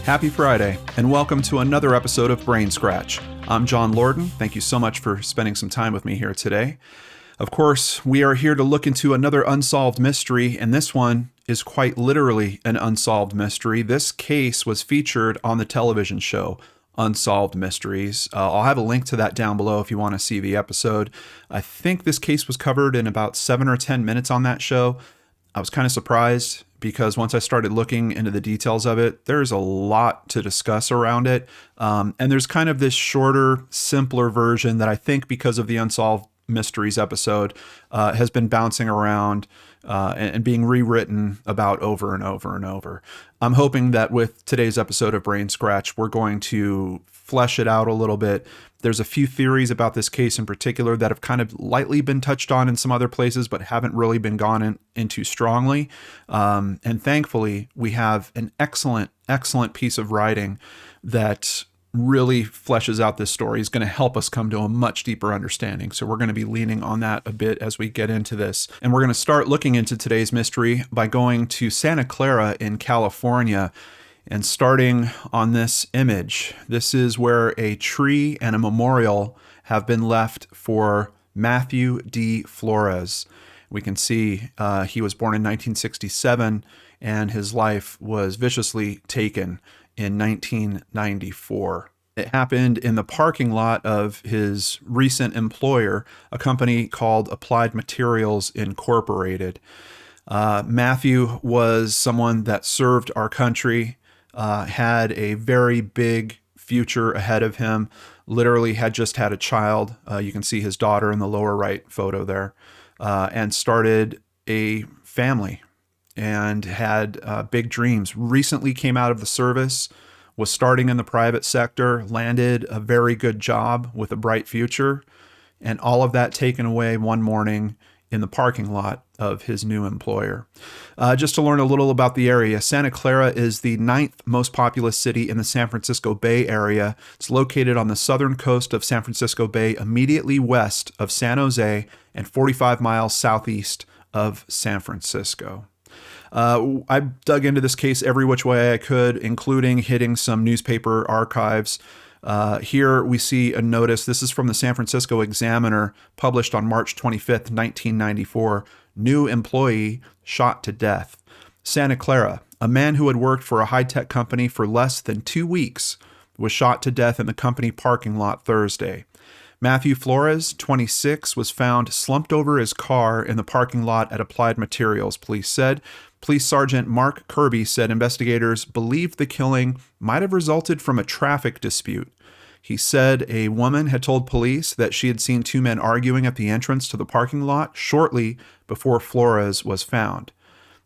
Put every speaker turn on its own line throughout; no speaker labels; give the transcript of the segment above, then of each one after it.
Happy Friday, and welcome to another episode of BrainScratch. I'm John Lorden. Thank you so much for spending some time with me here today. Of course, we are here to look into another unsolved mystery, and this one is quite literally an unsolved mystery. This case was featured on the television show Unsolved Mysteries. I'll have a link to that down below if you want to see the episode. I think this case was covered in about 7 or 10 minutes on that show. I was kind of surprised because once I started looking into the details of it, there's a lot to discuss around it. And there's kind of this shorter, simpler version that I think because of the Unsolved Mysteries episode has been bouncing around and being rewritten about over and over and over. I'm hoping that with today's episode of BrainScratch, we're going to flesh it out a little bit. There's a few theories about this case in particular that have kind of lightly been touched on in some other places, but haven't really been gone into strongly. And thankfully, we have an excellent piece of writing that really fleshes out this story, is going to help us come to a much deeper understanding. So we're going to be leaning on that a bit as we get into this. And we're going to start looking into today's mystery by going to Santa Clara in California. And starting on this image, this is where a tree and a memorial have been left for Matthew D. Flores. We can see he was born in 1967 and his life was viciously taken in 1994. It happened in the parking lot of his recent employer, a company called Applied Materials Incorporated. Matthew was someone that served our country, had a very big future ahead of him, literally had just had a child. You can see his daughter in the lower right photo there, and started a family and had big dreams. Recently came out of the service, was starting in the private sector, landed a very good job with a bright future, and all of that taken away one morning in the parking lot of his new employer. Just to learn a little about the area, Santa Clara is the 9th most populous city in the San Francisco Bay Area. It's located on the southern coast of San Francisco Bay, immediately west of San Jose and 45 miles southeast of San Francisco. I dug into this case every which way I could, including hitting some newspaper archives. Here we see a notice. This is from the San Francisco Examiner, published on March 25th, 1994. New employee shot to death. Santa Clara, a man who had worked for a high-tech company for less than 2 weeks, was shot to death in the company parking lot Thursday. Matthew Flores, 26, was found slumped over his car in the parking lot at Applied Materials, police said. Police Sergeant Mark Kirby said investigators believed the killing might have resulted from a traffic dispute. He said a woman had told police that she had seen two men arguing at the entrance to the parking lot shortly before Flores was found.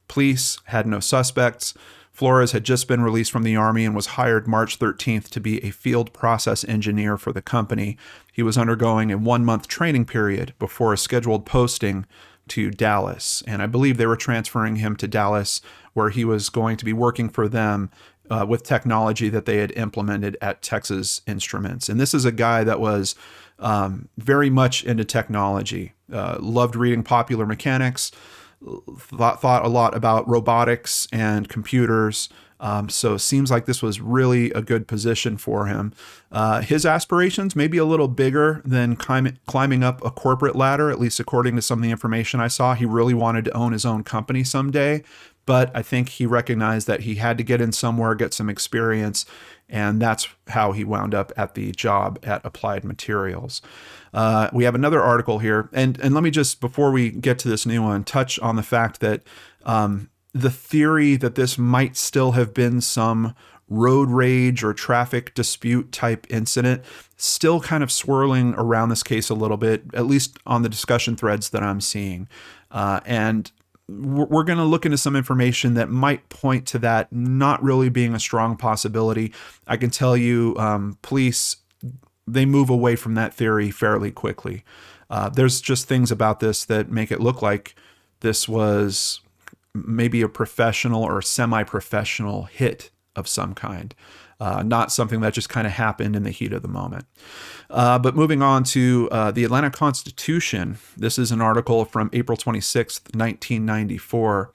Police had no suspects. Flores had just been released from the Army and was hired March 13th to be a field process engineer for the company. He was undergoing a 1-month training period before a scheduled posting to Dallas. And I believe they were transferring him to Dallas, where he was going to be working for them with technology that they had implemented at Texas Instruments. And this is a guy that was very much into technology, loved reading Popular Mechanics, thought a lot about robotics and computers. So it seems like this was really a good position for him. His aspirations may be a little bigger than climbing up a corporate ladder, at least according to some of the information I saw. He really wanted to own his own company someday, but I think he recognized that he had to get in somewhere, get some experience, and that's how he wound up at the job at Applied Materials. We have another article here, and let me just, before we get to this new one, touch on the fact that the theory that this might still have been some road rage or traffic dispute type incident still kind of swirling around this case a little bit, at least on the discussion threads that I'm seeing. And we're going to look into some information that might point to that not really being a strong possibility. I can tell you, police, they move away from that theory fairly quickly. There's just things about this that make it look like this was maybe a professional or semi-professional hit of some kind. not something that just kind of happened in the heat of the moment. But moving on to the Atlanta Constitution, this is an article from April 26th, 1994.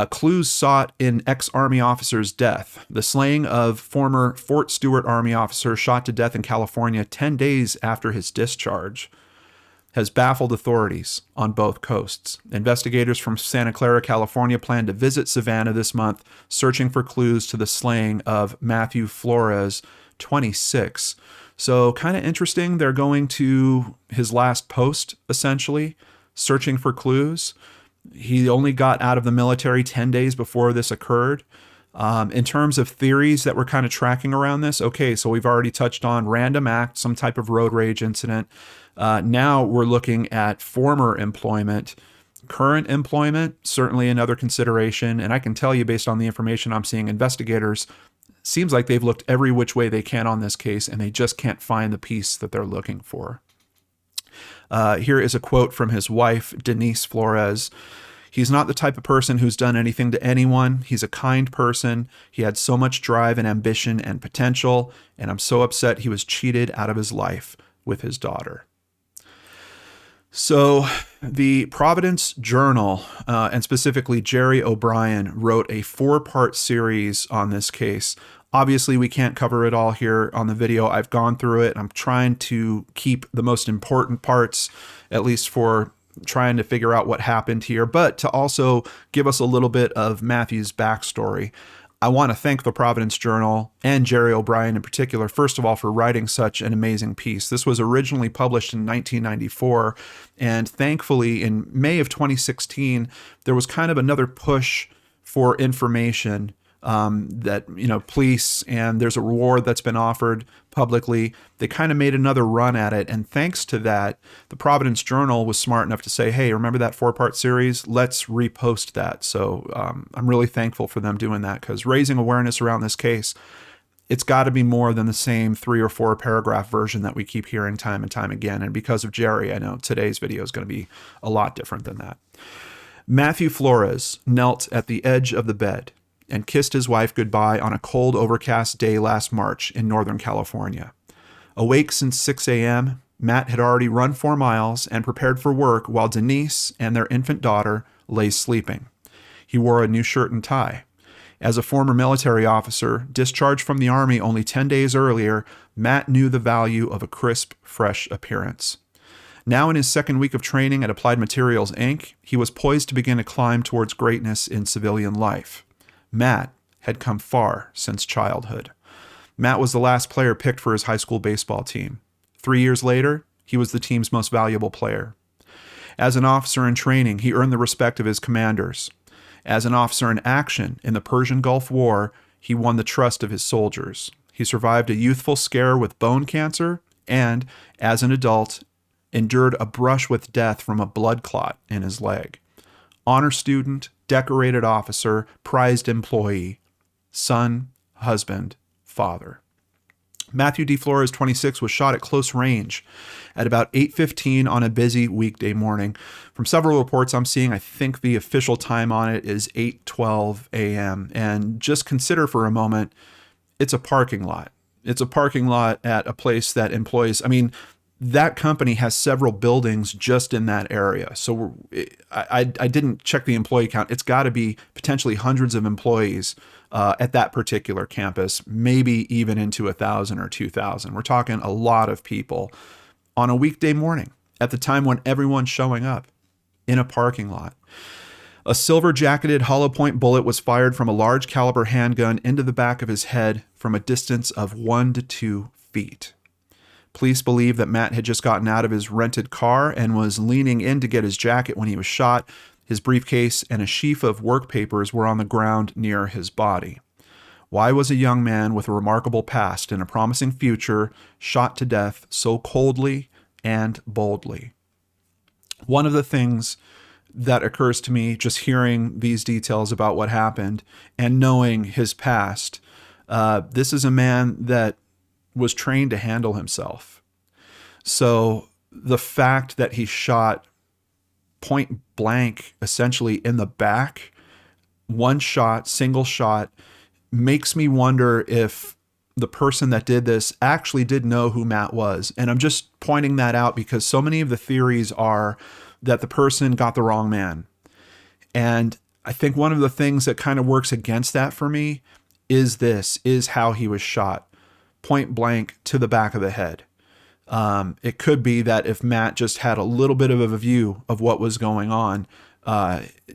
Clues sought in ex-Army officer's death. The slaying of former Fort Stewart Army officer shot to death in California 10 days after his discharge has baffled authorities on both coasts. Investigators from Santa Clara, California plan to visit Savannah this month, searching for clues to the slaying of Matthew Flores, 26. So kind of interesting. They're going to his last post, essentially, searching for clues. He only got out of the military 10 days before this occurred. In terms of theories that we're kind of tracking around this, okay, so we've already touched on random act, some type of road rage incident. Now we're looking at former employment. Current employment, certainly another consideration. And I can tell you, based on the information I'm seeing, investigators, seems like they've looked every which way they can on this case, and they just can't find the piece that they're looking for. Here is a quote from his wife, Denise Flores. He's not the type of person who's done anything to anyone. He's a kind person. He had so much drive and ambition and potential, and I'm so upset he was cheated out of his life with his daughter. So the Providence Journal, and specifically Jerry O'Brien, wrote a 4-part series on this case. Obviously, we can't cover it all here on the video. I've gone through it. I'm trying to keep the most important parts, at least for trying to figure out what happened here, but to also give us a little bit of Matthew's backstory. I want to thank the Providence Journal and Jerry O'Brien in particular, first of all, for writing such an amazing piece. This was originally published in 1994, and thankfully in May of 2016, there was kind of another push for information that, police, and there's a reward that's been offered publicly. They kind of made another run at it. And thanks to that, the Providence Journal was smart enough to say, hey, remember that 4-part series? Let's repost that. So I'm really thankful for them doing that, because raising awareness around this case, it's got to be more than the same 3 or 4 paragraph version that we keep hearing time and time again. And because of Jerry, I know today's video is going to be a lot different than that. Matthew Flores knelt at the edge of the bed and kissed his wife goodbye on a cold, overcast day last March in Northern California. Awake since 6 a.m., Matt had already run 4 miles and prepared for work while Denise and their infant daughter lay sleeping. He wore a new shirt and tie. As a former military officer, discharged from the Army only 10 days earlier, Matt knew the value of a crisp, fresh appearance. Now in his 2nd week of training at Applied Materials, Inc., he was poised to begin a climb towards greatness in civilian life. Matt had come far since childhood. Matt was the last player picked for his high school baseball team. 3 years later, he was the team's most valuable player. As an officer in training, he earned the respect of his commanders. As an officer in action in the Persian Gulf War, he won the trust of his soldiers. He survived a youthful scare with bone cancer and, as an adult, endured a brush with death from a blood clot in his leg. Honor student, decorated officer, prized employee, son, husband, father. Matthew D. Flores, 26, was shot at close range at about 8:15 on a busy weekday morning. From several reports I'm seeing, I think the official time on it is 8:12 a.m. And just consider for a moment, it's a parking lot. It's a parking lot at a place that employs, that company has several buildings just in that area. So I didn't check the employee count. It's got to be potentially hundreds of employees at that particular campus, maybe even into 1,000 or 2,000. We're talking a lot of people on a weekday morning at the time when everyone's showing up in a parking lot. A silver-jacketed hollow point bullet was fired from a large caliber handgun into the back of his head from a distance of 1 to 2 feet. Police believe that Matt had just gotten out of his rented car and was leaning in to get his jacket when he was shot. His briefcase and a sheaf of work papers were on the ground near his body. Why was a young man with a remarkable past and a promising future shot to death so coldly and boldly? One of the things that occurs to me just hearing these details about what happened and knowing his past, this is a man that was trained to handle himself. So the fact that he shot point blank, essentially in the back, one shot, single shot, makes me wonder if the person that did this actually did know who Matt was. And I'm just pointing that out because so many of the theories are that the person got the wrong man. And I think one of the things that kind of works against that for me is how he was shot, point blank to the back of the head. It could be that if Matt just had a little bit of a view of what was going on,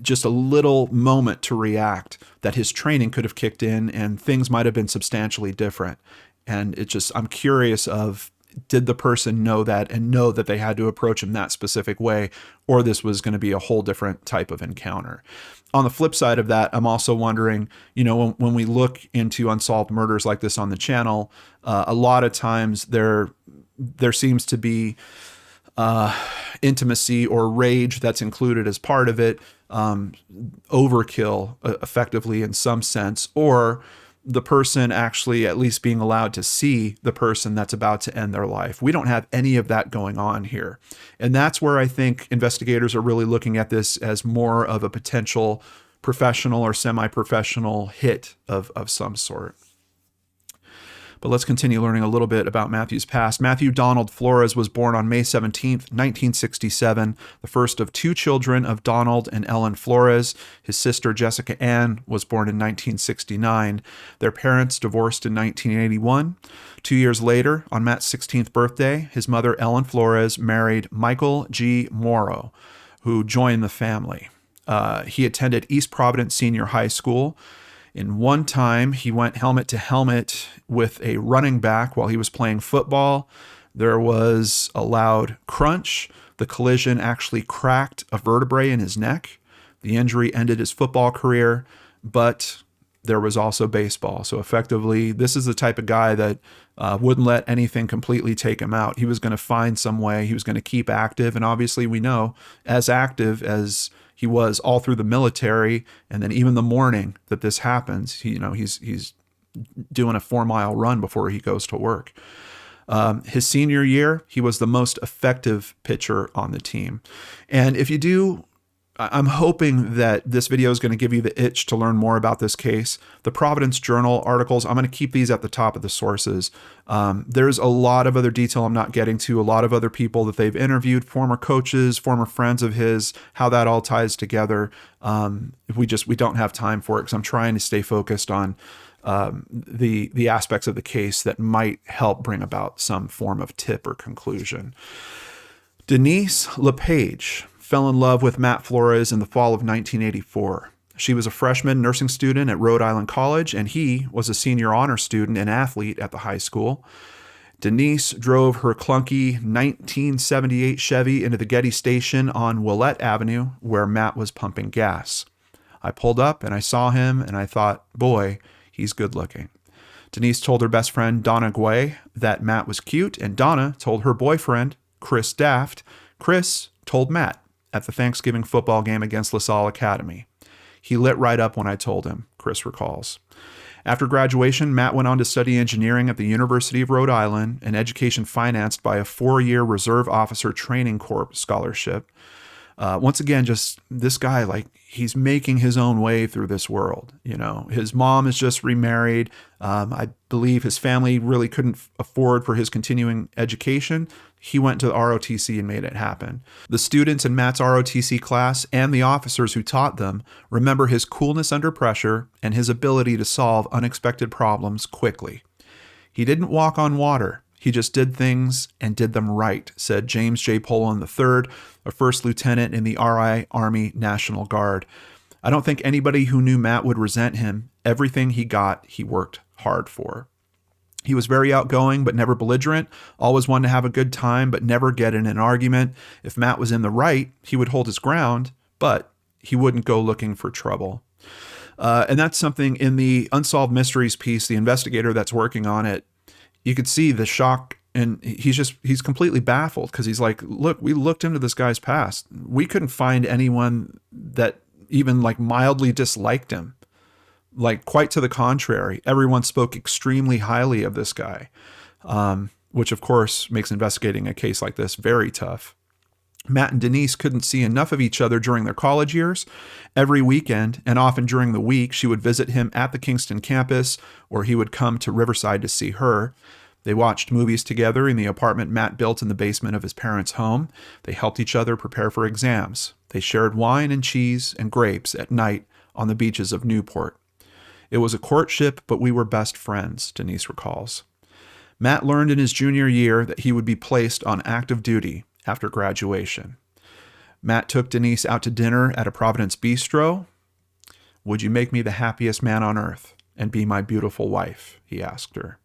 just a little moment to react, that his training could have kicked in and things might have been substantially different. And I'm curious of, did the person know that and know that they had to approach him that specific way, or this was going to be a whole different type of encounter? On the flip side of that, I'm also wondering, when we look into unsolved murders like this on the channel, a lot of times there seems to be intimacy or rage that's included as part of it, overkill effectively in some sense, or the person actually at least being allowed to see the person that's about to end their life. We don't have any of that going on here. And that's where I think investigators are really looking at this as more of a potential professional or semi-professional hit of some sort. But let's continue learning a little bit about Matthew's past. Matthew Donald Flores was born on May 17th, 1967, the first of two children of Donald and Ellen Flores. His sister, Jessica Ann, was born in 1969. Their parents divorced in 1981. 2 years later, on Matt's 16th birthday, his mother, Ellen Flores, married Michael G. Morrow, who joined the family. He attended East Providence Senior High School. In one time, he went helmet to helmet with a running back while he was playing football. There was a loud crunch. The collision actually cracked a vertebrae in his neck. The injury ended his football career, but there was also baseball. So effectively, this is the type of guy that wouldn't let anything completely take him out. He was going to find some way. He was going to keep active. And obviously, we know, as active as he was all through the military, and then even the morning that this happens, he's doing a 4-mile run before he goes to work. His senior year, he was the most effective pitcher on the team. And I'm hoping that this video is going to give you the itch to learn more about this case. The Providence Journal articles, I'm going to keep these at the top of the sources. There's a lot of other detail I'm not getting to, a lot of other people that they've interviewed, former coaches, former friends of his, how that all ties together. We don't have time for it because I'm trying to stay focused on the aspects of the case that might help bring about some form of tip or conclusion. Denise LePage fell in love with Matt Flores in the fall of 1984. She was a freshman nursing student at Rhode Island College, and he was a senior honor student and athlete at the high school. Denise drove her clunky 1978 Chevy into the Getty station on Willette Avenue, where Matt was pumping gas. I pulled up and I saw him, and I thought, boy, he's good looking. Denise told her best friend, Donna Guay, that Matt was cute, and Donna told her boyfriend, Chris Daft. Chris told Matt at the Thanksgiving football game against LaSalle Academy. He lit right up when I told him, Chris recalls. After graduation, Matt went on to study engineering at the University of Rhode Island, an education financed by a 4-year Reserve Officer Training Corps scholarship. Once again, just this guy, he's making his own way through this world. His mom is just remarried. I believe his family really couldn't afford for his continuing education. He went to the ROTC and made it happen. The students in Matt's ROTC class and the officers who taught them remember his coolness under pressure and his ability to solve unexpected problems quickly. He didn't walk on water. He just did things and did them right, said James J. Poland III, a first lieutenant in the RI Army National Guard. I don't think anybody who knew Matt would resent him. Everything he got, he worked hard for. He was very outgoing, but never belligerent, always wanted to have a good time, but never get in an argument. If Matt was in the right, he would hold his ground, but he wouldn't go looking for trouble. And that's something in the Unsolved Mysteries piece, the investigator that's working on it, you could see the shock, and he's completely baffled because he's like, look, we looked into this guy's past. We couldn't find anyone that even mildly disliked him. Quite to the contrary, everyone spoke extremely highly of this guy, which of course makes investigating a case like this very tough. Matt and Denise couldn't see enough of each other during their college years. Every weekend, and often during the week, she would visit him at the Kingston campus, or he would come to Riverside to see her. They watched movies together in the apartment Matt built in the basement of his parents' home. They helped each other prepare for exams. They shared wine and cheese and grapes at night on the beaches of Newport. It was a courtship, but we were best friends, Denise recalls. Matt learned in his junior year that he would be placed on active duty after graduation. Matt took Denise out to dinner at a Providence bistro. "Would you make me the happiest man on earth and be my beautiful wife?" he asked her.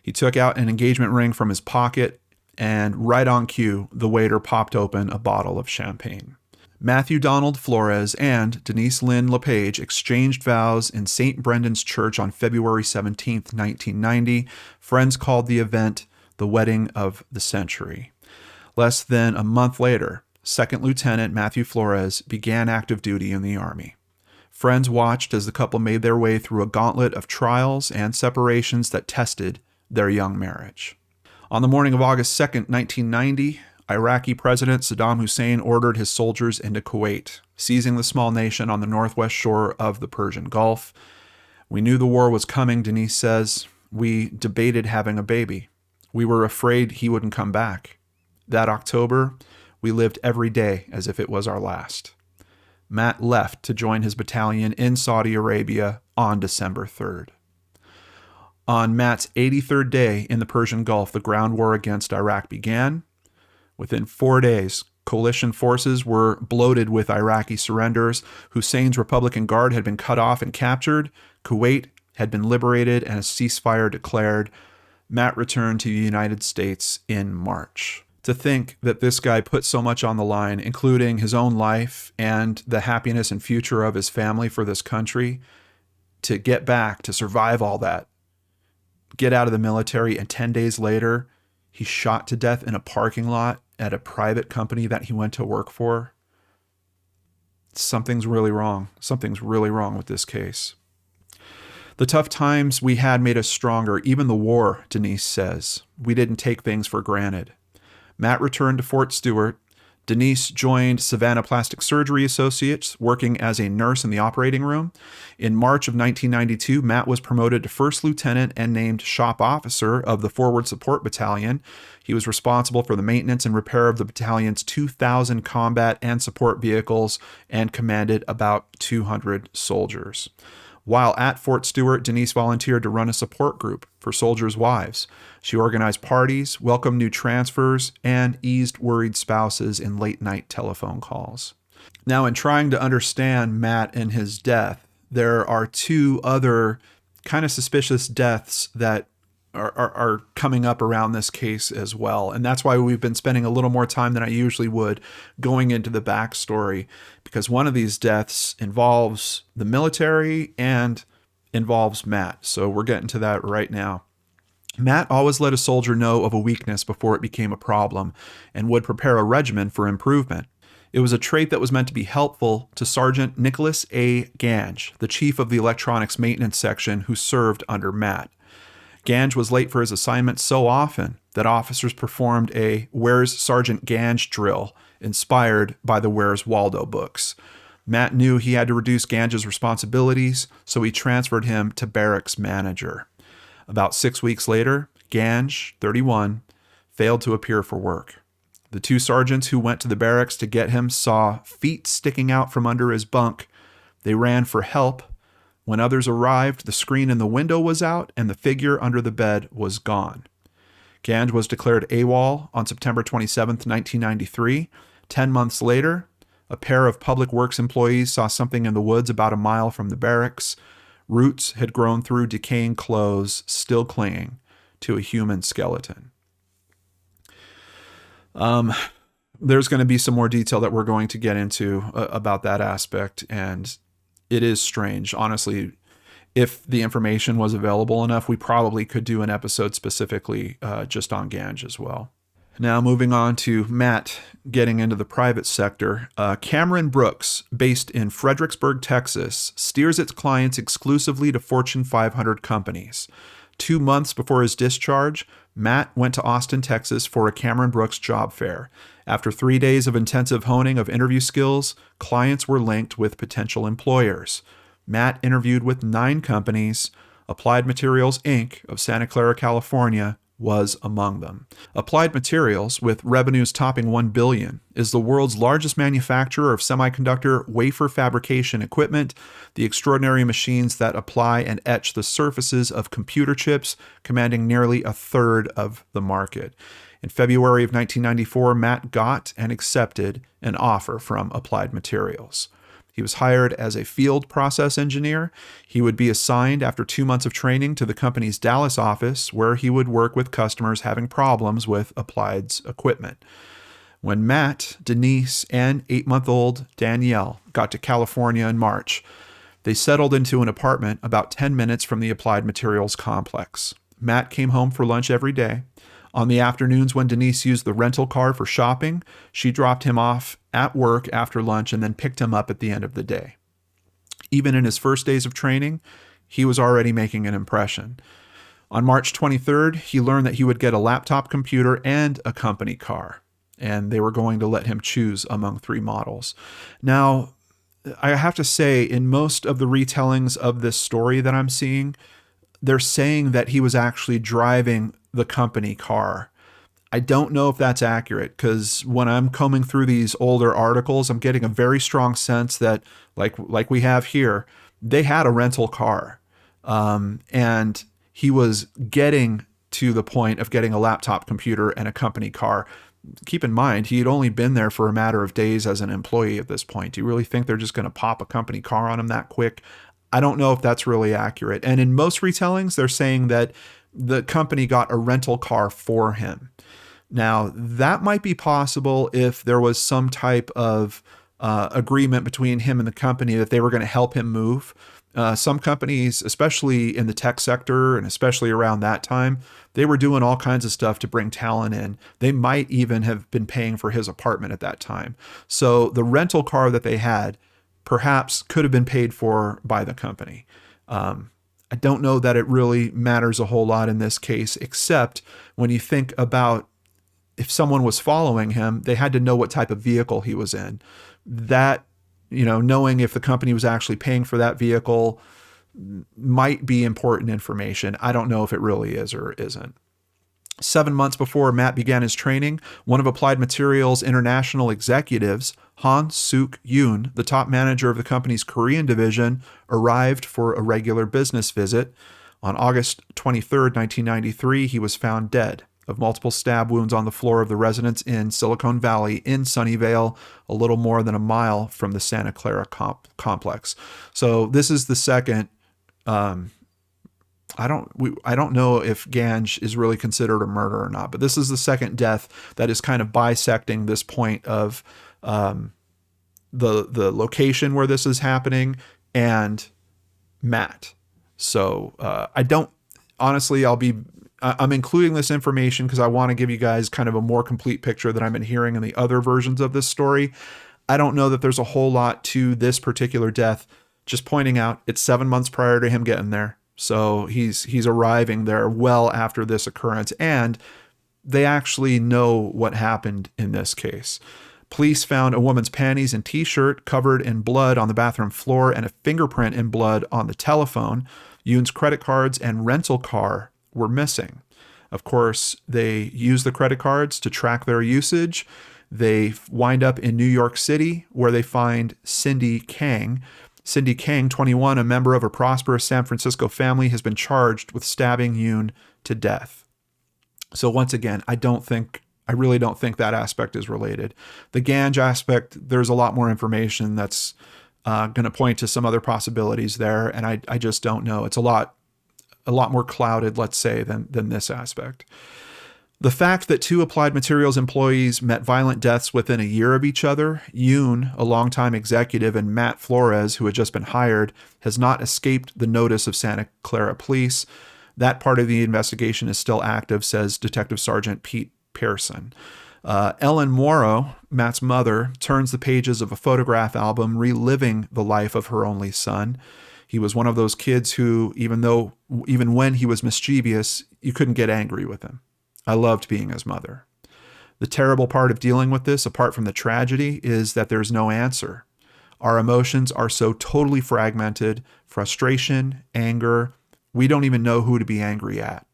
He took out an engagement ring from his pocket, and right on cue, the waiter popped open a bottle of champagne. Matthew Donald Flores and Denise Lynn LePage exchanged vows in St. Brendan's Church on February 17, 1990. Friends called the event the wedding of the century. Less than a month later, Second Lieutenant Matthew Flores began active duty in the Army. Friends watched as the couple made their way through a gauntlet of trials and separations that tested their young marriage. On the morning of August 2nd, 1990, Iraqi President Saddam Hussein ordered his soldiers into Kuwait, seizing the small nation on the northwest shore of the Persian Gulf. "We knew the war was coming," Denise says. "We debated having a baby. We were afraid he wouldn't come back. That October, we lived every day as if it was our last." Matt left to join his battalion in Saudi Arabia on December 3rd. On Matt's 83rd day in the Persian Gulf, the ground war against Iraq began. Within 4 days, coalition forces were bloated with Iraqi surrenders. Hussein's Republican Guard had been cut off and captured. Kuwait had been liberated and a ceasefire declared. Matt returned to the United States in March. To think that this guy put so much on the line, including his own life and the happiness and future of his family for this country, to get back, to survive all that, get out of the military, and 10 days later, he's shot to death in a parking lot at a private company that he went to work for. Something's really wrong. Something's really wrong with this case. "The tough times we had made us stronger, even the war," Denise says. "We didn't take things for granted." Matt returned to Fort Stewart. Denise joined Savannah Plastic Surgery Associates, working as a nurse in the operating room. In March of 1992, Matt was promoted to first lieutenant and named shop officer of the Forward Support Battalion. He was responsible for the maintenance and repair of the battalion's 2,000 combat and support vehicles and commanded about 200 soldiers. While at Fort Stewart, Denise volunteered to run a support group for soldiers' wives. She organized parties, welcomed new transfers, and eased worried spouses in late-night telephone calls. Now, in trying to understand Matt and his death, there are two other kind of suspicious deaths that are coming up around this case as well. And that's why we've been spending a little more time than I usually would going into the backstory, because one of these deaths involves the military and involves Matt. So we're getting to that right now. Matt always let a soldier know of a weakness before it became a problem and would prepare a regimen for improvement. It was a trait that was meant to be helpful to Sergeant Nicholas A. Gange, the chief of the electronics maintenance section who served under Matt. Gange was late for his assignment so often that officers performed a "Where's Sergeant Gange" drill inspired by the Where's Waldo books. Matt knew he had to reduce Gange's responsibilities, so he transferred him to barracks manager. About 6 weeks later, Gange, 31, failed to appear for work. The two sergeants who went to the barracks to get him saw feet sticking out from under his bunk. They ran for help. When others arrived, the screen in the window was out and the figure under the bed was gone. Gange was declared AWOL on September 27, 1993. 10 months later, a pair of public works employees saw something in the woods about a mile from the barracks. Roots had grown through decaying clothes, still clinging to a human skeleton. There's going to be some more detail that we're going to get into about that aspect, and it is strange. Honestly, if the information was available enough, we probably could do an episode specifically just on Gange as well. Now, moving on to Matt getting into the private sector. Cameron Brooks, based in Fredericksburg, Texas, steers its clients exclusively to Fortune 500 companies. 2 months before his discharge, Matt went to Austin, Texas for a Cameron Brooks job fair. After 3 days of intensive honing of interview skills, clients were linked with potential employers. Matt interviewed with 9 companies. Applied Materials, Inc. of Santa Clara, California, was among them. Applied Materials, with revenues topping $1 billion, is the world's largest manufacturer of semiconductor wafer fabrication equipment, the extraordinary machines that apply and etch the surfaces of computer chips, commanding nearly a third of the market. In February of 1994, Matt got and accepted an offer from Applied Materials. He was hired as a field process engineer. He would be assigned after 2 months of training to the company's Dallas office, where he would work with customers having problems with Applied's equipment. When Matt, Denise, and 8-month-old Danielle got to California in March, they settled into an apartment about 10 minutes from the Applied Materials complex. Matt came home for lunch every day. On the afternoons when Denise used the rental car for shopping, she dropped him off at work after lunch and then picked him up at the end of the day. Even in his first days of training, he was already making an impression. On March 23rd, he learned that he would get a laptop computer and a company car, and they were going to let him choose among 3 models. Now, I have to say, in most of the retellings of this story that I'm seeing, they're saying that he was actually driving the company car. I don't know if that's accurate, because when I'm combing through these older articles, I'm getting a very strong sense that, like we have here, they had a rental car. And he was getting to the point of getting a laptop computer and a company car. Keep in mind, he had only been there for a matter of days as an employee at this point. Do you really think they're just going to pop a company car on him that quick? I don't know if that's really accurate. And in most retellings, they're saying that the company got a rental car for him. Now, that might be possible if there was some type of agreement between him and the company that they were going to help him move. Some companies, especially in the tech sector and especially around that time, they were doing all kinds of stuff to bring talent in. They might even have been paying for his apartment at that time. So the rental car that they had perhaps could have been paid for by the company. I don't know that it really matters a whole lot in this case, except when you think about if someone was following him, they had to know what type of vehicle he was in. That, knowing if the company was actually paying for that vehicle might be important information. I don't know if it really is or isn't. 7 months before Matt began his training, one of Applied Materials' international executives, Han-Suk Yoon, the top manager of the company's Korean division, arrived for a regular business visit. On August 23, 1993, he was found dead of multiple stab wounds on the floor of the residence in Silicon Valley in Sunnyvale, a little more than a mile from the Santa Clara complex. So this is the second. I don't know if Ganj is really considered a murder or not, but this is the second death that is kind of bisecting this point of the location where this is happening and Matt. So I'm including this information because I want to give you guys kind of a more complete picture that I've been hearing in the other versions of this story. I don't know that there's a whole lot to this particular death. Just pointing out, it's 7 months prior to him getting there. So he's arriving there well after this occurrence, and they actually know what happened in this case. Police found a woman's panties and t-shirt covered in blood on the bathroom floor and a fingerprint in blood on the telephone. Yoon's credit cards and rental car were missing. Of course, they used the credit cards to track their usage. They wind up in New York City, where they find Cindy Kang. Cindy Kang, 21, a member of a prosperous San Francisco family, has been charged with stabbing Yoon to death. So once again, I really don't think that aspect is related. The Ganj aspect, there's a lot more information that's going to point to some other possibilities there, and I just don't know. It's a lot more clouded, let's say, than this aspect. The fact that 2 Applied Materials employees met violent deaths within a year of each other, Yoon, a longtime executive, and Matt Flores, who had just been hired, has not escaped the notice of Santa Clara police. That part of the investigation is still active, says Detective Sergeant Pete Pearson. Ellen Morrow, Matt's mother, turns the pages of a photograph album reliving the life of her only son. He was one of those kids who, even when he was mischievous, you couldn't get angry with him. I loved being his mother. The terrible part of dealing with this, apart from the tragedy, is that there's no answer. Our emotions are so totally fragmented, frustration, anger, we don't even know who to be angry at.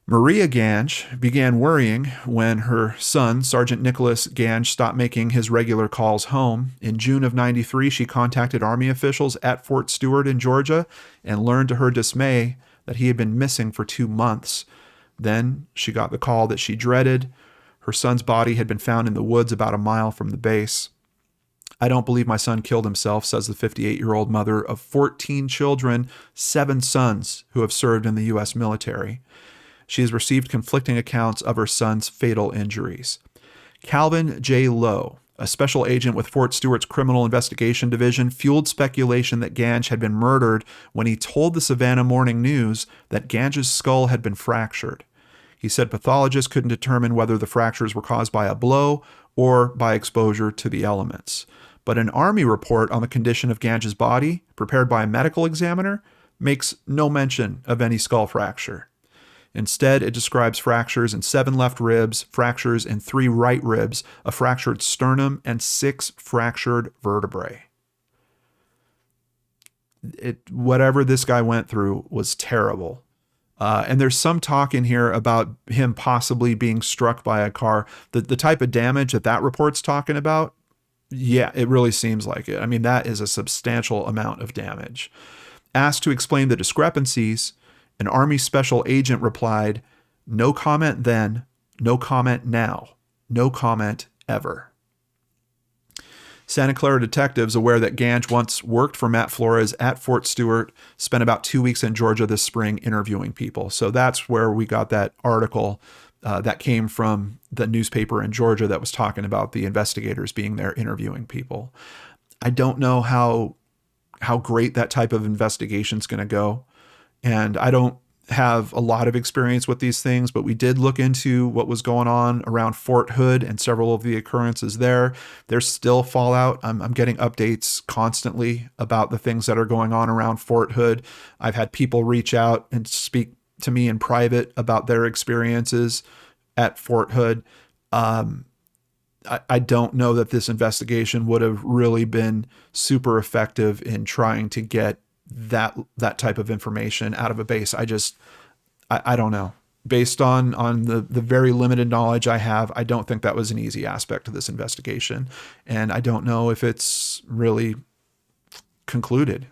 Maria Gange began worrying when her son, Sergeant Nicholas Gange, stopped making his regular calls home. In June of '93, she contacted Army officials at Fort Stewart in Georgia and learned to her dismay that he had been missing for 2 months. Then she got the call that she dreaded. Her son's body had been found in the woods about a mile from the base. I don't believe my son killed himself, says the 58-year-old mother of 14 children, 7 sons who have served in the U.S. military. She has received conflicting accounts of her son's fatal injuries. Calvin J. Lowe, a special agent with Fort Stewart's Criminal Investigation Division, fueled speculation that Gange had been murdered when he told the Savannah Morning News that Gange's skull had been fractured. He said pathologists couldn't determine whether the fractures were caused by a blow or by exposure to the elements. But an Army report on the condition of Gange's body, prepared by a medical examiner, makes no mention of any skull fracture. Instead, it describes fractures in 7 left ribs, fractures in 3 right ribs, a fractured sternum, and 6 fractured vertebrae. Whatever this guy went through was terrible. And there's some talk in here about him possibly being struck by a car. The type of damage that report's talking about, yeah, it really seems like it. I mean, that is a substantial amount of damage. Asked to explain the discrepancies, an Army special agent replied, "No comment then, no comment now, no comment ever." Santa Clara detectives, aware that Gange once worked for Matt Flores at Fort Stewart, spent about 2 weeks in Georgia this spring interviewing people. So that's where we got that article that came from the newspaper in Georgia that was talking about the investigators being there interviewing people. I don't know how great that type of investigation is going to go. And I don't have a lot of experience with these things, but we did look into what was going on around Fort Hood and several of the occurrences there. There's still fallout. I'm getting updates constantly about the things that are going on around Fort Hood. I've had people reach out and speak to me in private about their experiences at Fort Hood. I don't know that this investigation would have really been super effective in trying to get that type of information out of a base. I don't know. Based on the very limited knowledge I have, I don't think that was an easy aspect of this investigation. And I don't know if it's really concluded.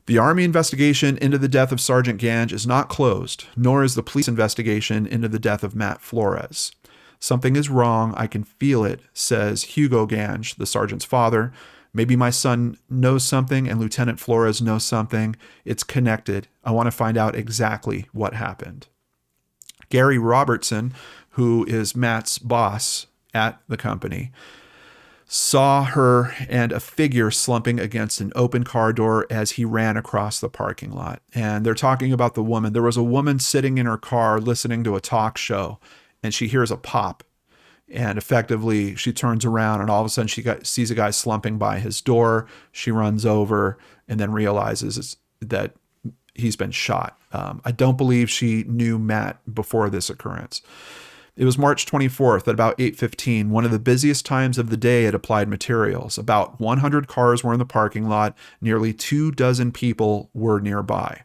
The Army investigation into the death of Sergeant Gange is not closed, nor is the police investigation into the death of Matt Flores. Something is wrong. I can feel it, says Hugo Gange, the sergeant's father. Maybe my son knows something and Lieutenant Flores knows something. It's connected. I want to find out exactly what happened. Gary Robertson, who is Matt's boss at the company, saw her and a figure slumping against an open car door as he ran across the parking lot. And they're talking about the woman. There was a woman sitting in her car listening to a talk show, and she hears a pop. And effectively, she turns around and all of a sudden she sees a guy slumping by his door. She runs over and then realizes that he's been shot. I don't believe she knew Matt before this occurrence. It was March 24th at about 8:15, one of the busiest times of the day at Applied Materials. About 100 cars were in the parking lot. Nearly 24 people were nearby.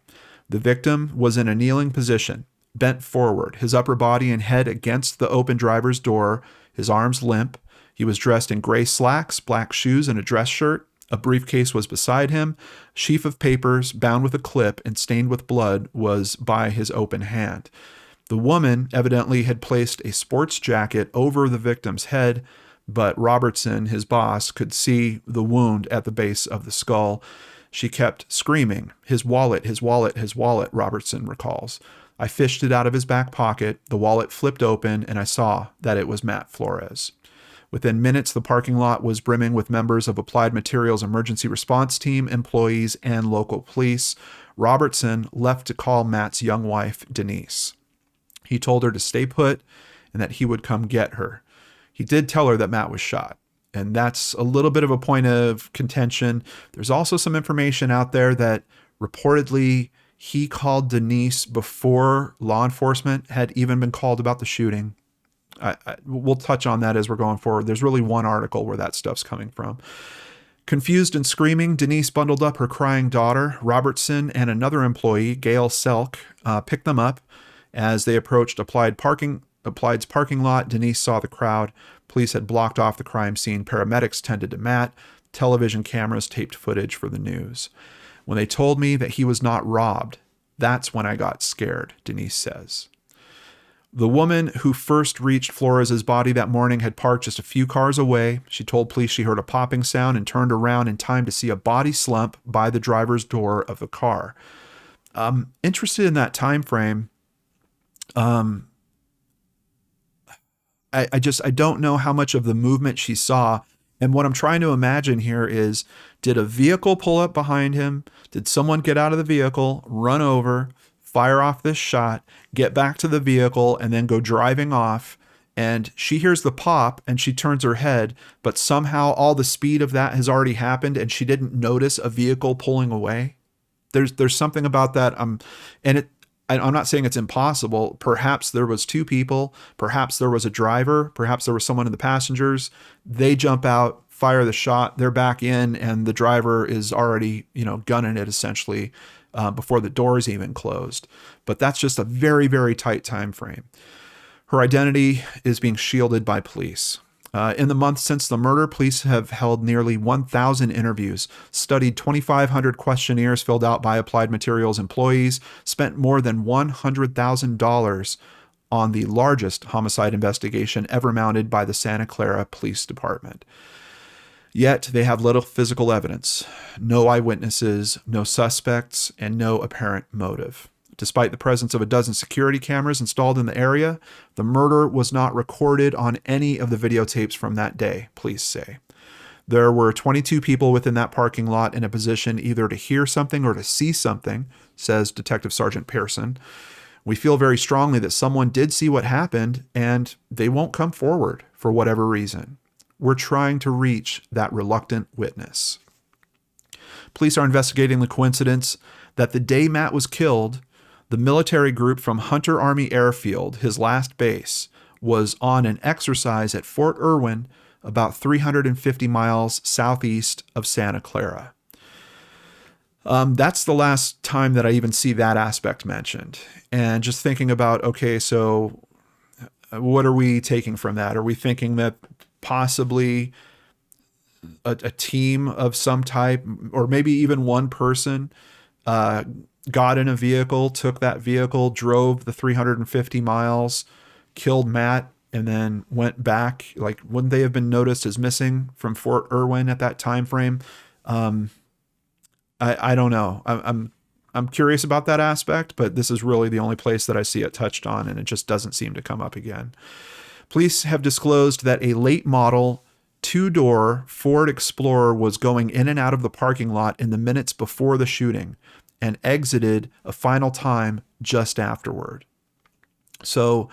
The victim was in a kneeling position, bent forward, his upper body and head against the open driver's door, his arms limp. He was dressed in gray slacks, black shoes, and a dress shirt. A briefcase was beside him. A sheaf of papers bound with a clip and stained with blood was by his open hand. The woman evidently had placed a sports jacket over the victim's head, but Robertson, his boss, could see the wound at the base of the skull. She kept screaming, "His wallet, his wallet, his wallet," Robertson recalls. I fished it out of his back pocket. The wallet flipped open, and I saw that it was Matt Flores. Within minutes, the parking lot was brimming with members of Applied Materials Emergency Response Team, employees, and local police. Robertson left to call Matt's young wife, Denise. He told her to stay put and that he would come get her. He did tell her that Matt was shot. And that's a little bit of a point of contention. There's also some information out there that reportedly he called Denise before law enforcement had even been called about the shooting. We'll touch on that as we're going forward. There's really one article where that stuff's coming from. Confused and screaming, Denise bundled up her crying daughter. Robertson and another employee, Gail Selk, picked them up. As they approached Applied's parking lot, Denise saw the crowd. Police had blocked off the crime scene. Paramedics tended to Matt. Television cameras taped footage for the news. When they told me that he was not robbed, that's when I got scared, Denise says. The woman who first reached Flores' body that morning had parked just a few cars away. She told police she heard a popping sound and turned around in time to see a body slump by the driver's door of the car. Interested in that time frame. I don't know how much of the movement she saw. And what I'm trying to imagine here is, did a vehicle pull up behind him? Did someone get out of the vehicle, run over, fire off this shot, get back to the vehicle, and then go driving off? And she hears the pop and she turns her head, but somehow all the speed of that has already happened and she didn't notice a vehicle pulling away. There's something about that. I'm not saying it's impossible. Perhaps there was two people. Perhaps there was a driver. Perhaps there was someone in the passengers. They jump out, fire the shot. They're back in, and the driver is already, gunning it essentially before the doors even closed. But that's just a very, very tight time frame. Her identity is being shielded by police. In the months since the murder, police have held nearly 1,000 interviews, studied 2,500 questionnaires filled out by Applied Materials employees, spent more than $100,000 on the largest homicide investigation ever mounted by the Santa Clara Police Department. Yet they have little physical evidence, no eyewitnesses, no suspects, and no apparent motive. Despite the presence of a dozen security cameras installed in the area, the murder was not recorded on any of the videotapes from that day, police say. There were 22 people within that parking lot in a position either to hear something or to see something, says Detective Sergeant Pearson. We feel very strongly that someone did see what happened and they won't come forward for whatever reason. We're trying to reach that reluctant witness. Police are investigating the coincidence that the day Matt was killed, the military group from Hunter Army Airfield, his last base, was on an exercise at Fort Irwin, about 350 miles southeast of Santa Clara. That's the last time that I even see that aspect mentioned. And just thinking about, okay, so what are we taking from that? Are we thinking that possibly a team of some type, or maybe even one person, got in a vehicle, took that vehicle, drove the 350 miles, killed Matt, and then went back? Like, wouldn't they have been noticed as missing from Fort Irwin at that time frame? I don't know. I'm curious about that aspect, but this is really the only place that I see it touched on, and it just doesn't seem to come up again. Police have disclosed that a late model 2-door Ford Explorer was going in and out of the parking lot in the minutes before the shooting and exited a final time just afterward. So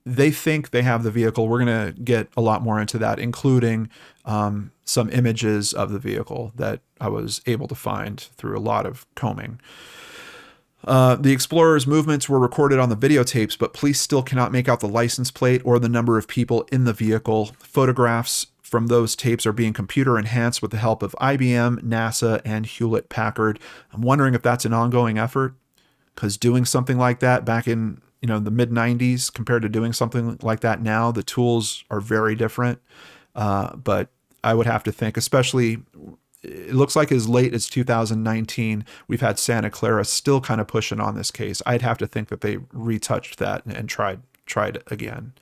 they think they have the vehicle. We're going to get a lot more into that, including some images of the vehicle that I was able to find through a lot of combing. The Explorer's movements were recorded on the videotapes, but police still cannot make out the license plate or the number of people in the vehicle. Photographs from those tapes are being computer enhanced with the help of IBM, NASA, and Hewlett-Packard. I'm wondering if that's an ongoing effort, because doing something like that back in the mid-90s compared to doing something like that now, the tools are very different. But I would have to think, especially, it looks like as late as 2019, we've had Santa Clara still kind of pushing on this case. I'd have to think that they retouched that and tried it again.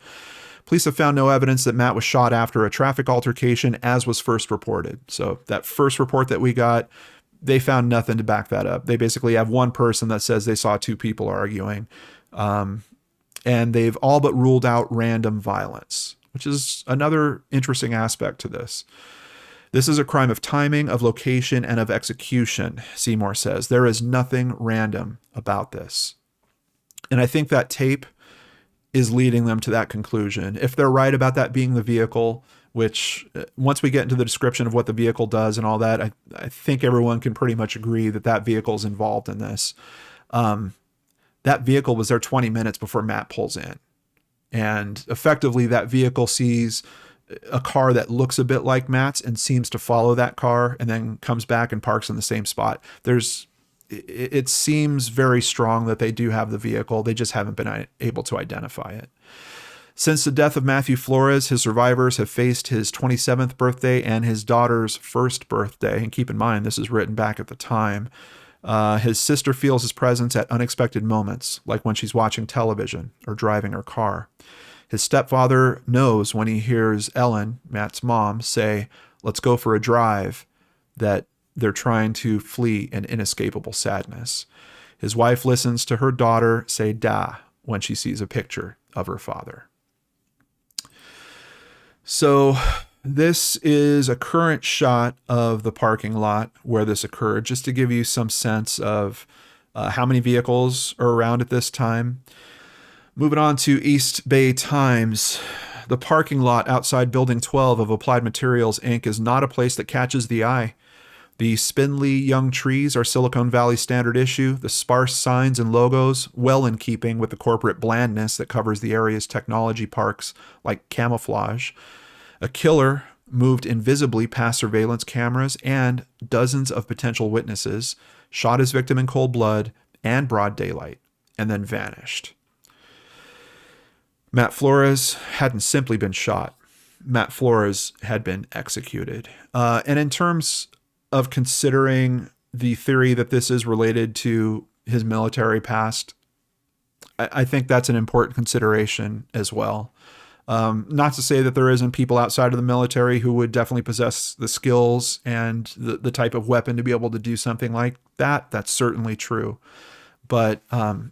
Police have found no evidence that Matt was shot after a traffic altercation, as was first reported. So that first report that we got, they found nothing to back that up. They basically have one person that says they saw two people arguing. And they've all but ruled out random violence, which is another interesting aspect to this. This is a crime of timing, of location, and of execution, Seymour says. There is nothing random about this. And I think that tape is leading them to that conclusion. If they're right about that being the vehicle, which once we get into the description of what the vehicle does and all that, I think everyone can pretty much agree that that vehicle is involved in this. That vehicle was there 20 minutes before Matt pulls in. And effectively, that vehicle sees a car that looks a bit like Matt's and seems to follow that car and then comes back and parks in the same spot. It seems very strong that they do have the vehicle. They just haven't been able to identify it. Since the death of Matthew Flores, his survivors have faced his 27th birthday and his daughter's first birthday. And keep in mind, this is written back at the time. His sister feels his presence at unexpected moments, like when she's watching television or driving her car. His stepfather knows when he hears Ellen, Matt's mom, say, "Let's go for a drive," that they're trying to flee an inescapable sadness. His wife listens to her daughter say "da" when she sees a picture of her father. So this is a current shot of the parking lot where this occurred, just to give you some sense of how many vehicles are around at this time. Moving on to East Bay Times. The parking lot outside Building 12 of Applied Materials, Inc. is not a place that catches the eye. The spindly young trees are Silicon Valley standard issue, the sparse signs and logos well in keeping with the corporate blandness that covers the area's technology parks like camouflage. A killer moved invisibly past surveillance cameras and dozens of potential witnesses, shot his victim in cold blood and broad daylight, and then vanished. Matt Flores hadn't simply been shot. Matt Flores had been executed. And in terms of considering the theory that this is related to his military past, I think that's an important consideration as well. Not to say that there isn't people outside of the military who would definitely possess the skills and the type of weapon to be able to do something like that. That's certainly true. But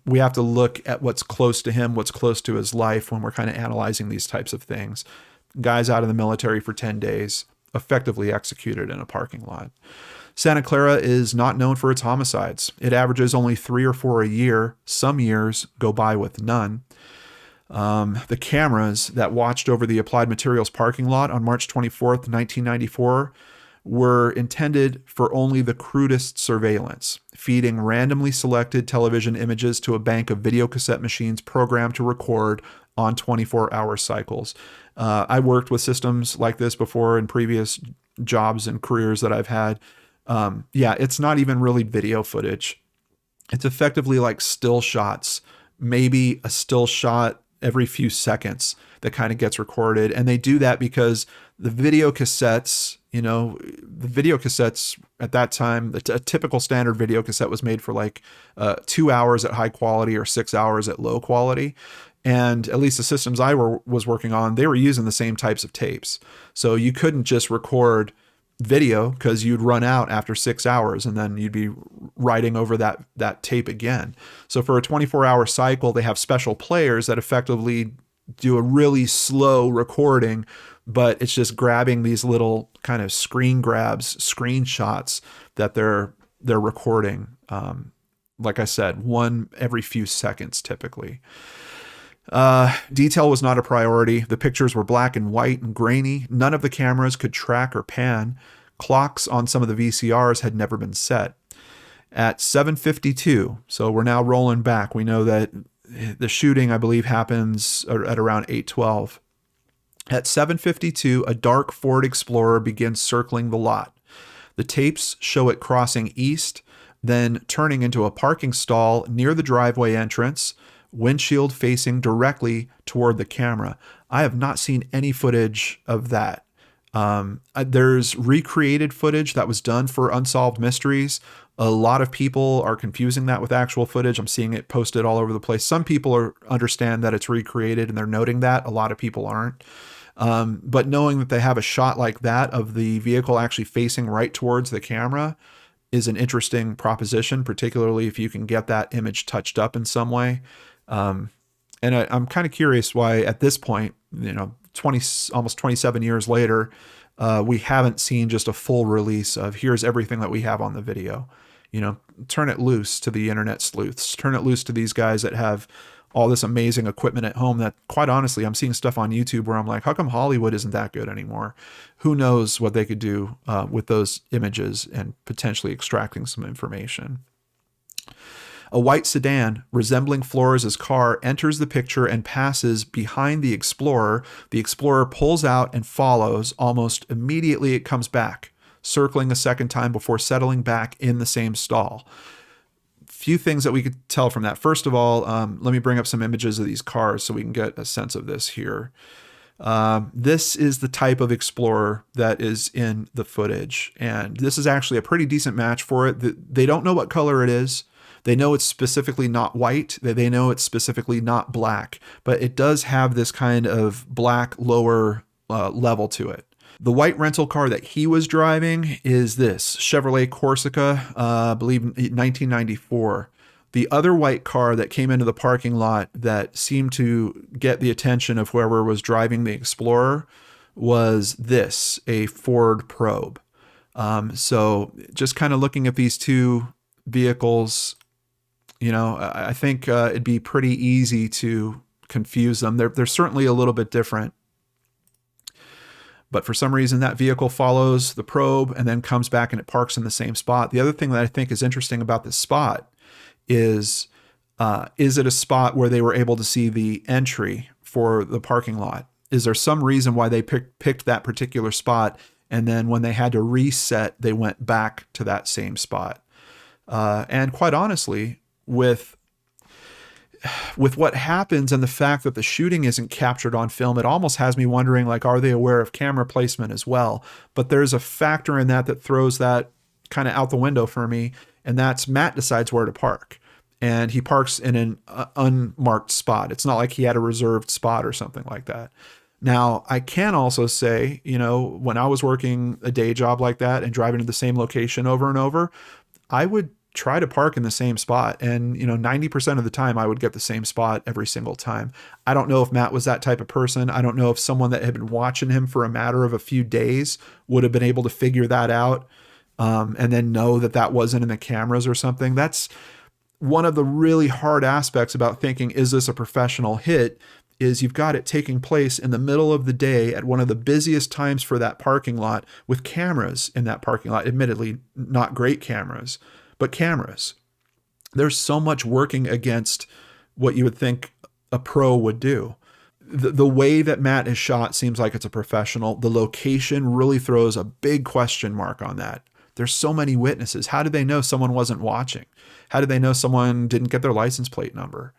we have to look at what's close to him, what's close to his life when we're kind of analyzing these types of things. Guys out of the military for 10 days, effectively executed in a parking lot. Santa Clara is not known for its homicides. It averages only 3 or 4 a year. Some years go by with none. The cameras that watched over the Applied Materials parking lot on March 24th, 1994, were intended for only the crudest surveillance, feeding randomly selected television images to a bank of videocassette machines programmed to record on 24-hour cycles. I worked with systems like this before in previous jobs and careers that I've had. It's not even really video footage. It's effectively like still shots, maybe a still shot every few seconds that kind of gets recorded. And they do that because the video cassettes, at that time, a typical standard video cassette was made for like 2 hours at high quality or 6 hours at low quality. And at least the systems I was working on, they were using the same types of tapes. So you couldn't just record video because you'd run out after 6 hours and then you'd be writing over that tape again. So for a 24-hour cycle, they have special players that effectively do a really slow recording, but it's just grabbing these little kind of screen grabs, screenshots that they're recording. Like I said, one every few seconds typically. Detail was not a priority. The pictures were black and white and grainy. None of the cameras could track or pan. Clocks on some of the VCRs had never been set. At 7:52, so we're now rolling back. We know that the shooting, I believe, happens at around 8:12. At 7:52, a dark Ford Explorer begins circling the lot. The tapes show it crossing east, then turning into a parking stall near the driveway entrance, windshield facing directly toward the camera. I have not seen any footage of that. There's recreated footage that was done for Unsolved Mysteries. A lot of people are confusing that with actual footage. I'm seeing it posted all over the place. Some people understand that it's recreated and they're noting that. A lot of people aren't. But knowing that they have a shot like that of the vehicle actually facing right towards the camera is an interesting proposition, particularly if you can get that image touched up in some way. And I'm kind of curious why at this point, almost 27 years later, we haven't seen just a full release of here's everything that we have on the video. Turn it loose to the internet sleuths, turn it loose to these guys that have all this amazing equipment at home that, quite honestly, I'm seeing stuff on YouTube where I'm like, how come Hollywood isn't that good anymore? Who knows what they could do with those images and potentially extracting some information. A white sedan resembling Flores' car enters the picture and passes behind the Explorer. The Explorer pulls out and follows. Almost immediately it comes back, circling a second time before settling back in the same stall. Few things that we could tell from that. First of all, let me bring up some images of these cars so we can get a sense of this here. This is the type of Explorer that is in the footage, and this is actually a pretty decent match for it. They don't know what color it is. They know it's specifically not white. They know it's specifically not black, but it does have this kind of black lower level to it. The white rental car that he was driving is this Chevrolet Corsica, I believe 1994. The other white car that came into the parking lot that seemed to get the attention of whoever was driving the Explorer was this, a Ford Probe. So just kind of looking at these two vehicles, I think it'd be pretty easy to confuse them. They're certainly a little bit different. But for some reason, that vehicle follows the Probe and then comes back and it parks in the same spot. The other thing that I think is interesting about this spot is it a spot where they were able to see the entry for the parking lot? Is there some reason why they picked that particular spot, and then when they had to reset, they went back to that same spot? And quite honestly, with what happens and the fact that the shooting isn't captured on film, it almost has me wondering, like, are they aware of camera placement as well? But there's a factor in that throws that kind of out the window for me, and that's Matt decides where to park. And he parks in an unmarked spot. It's not like he had a reserved spot or something like that. Now, I can also say, when I was working a day job like that and driving to the same location over and over, I would try to park in the same spot. And, 90% of the time I would get the same spot every single time. I don't know if Matt was that type of person. I don't know if someone that had been watching him for a matter of a few days would have been able to figure that out and then know that wasn't in the cameras or something. That's one of the really hard aspects about thinking, is this a professional hit? Is you've got it taking place in the middle of the day at one of the busiest times for that parking lot with cameras in that parking lot. Admittedly, not great cameras, but cameras. There's so much working against what you would think a pro would do. The way that Matt is shot seems like it's a professional. The location really throws a big question mark on that. There's so many witnesses. How did they know someone wasn't watching? How did they know someone didn't get their license plate number?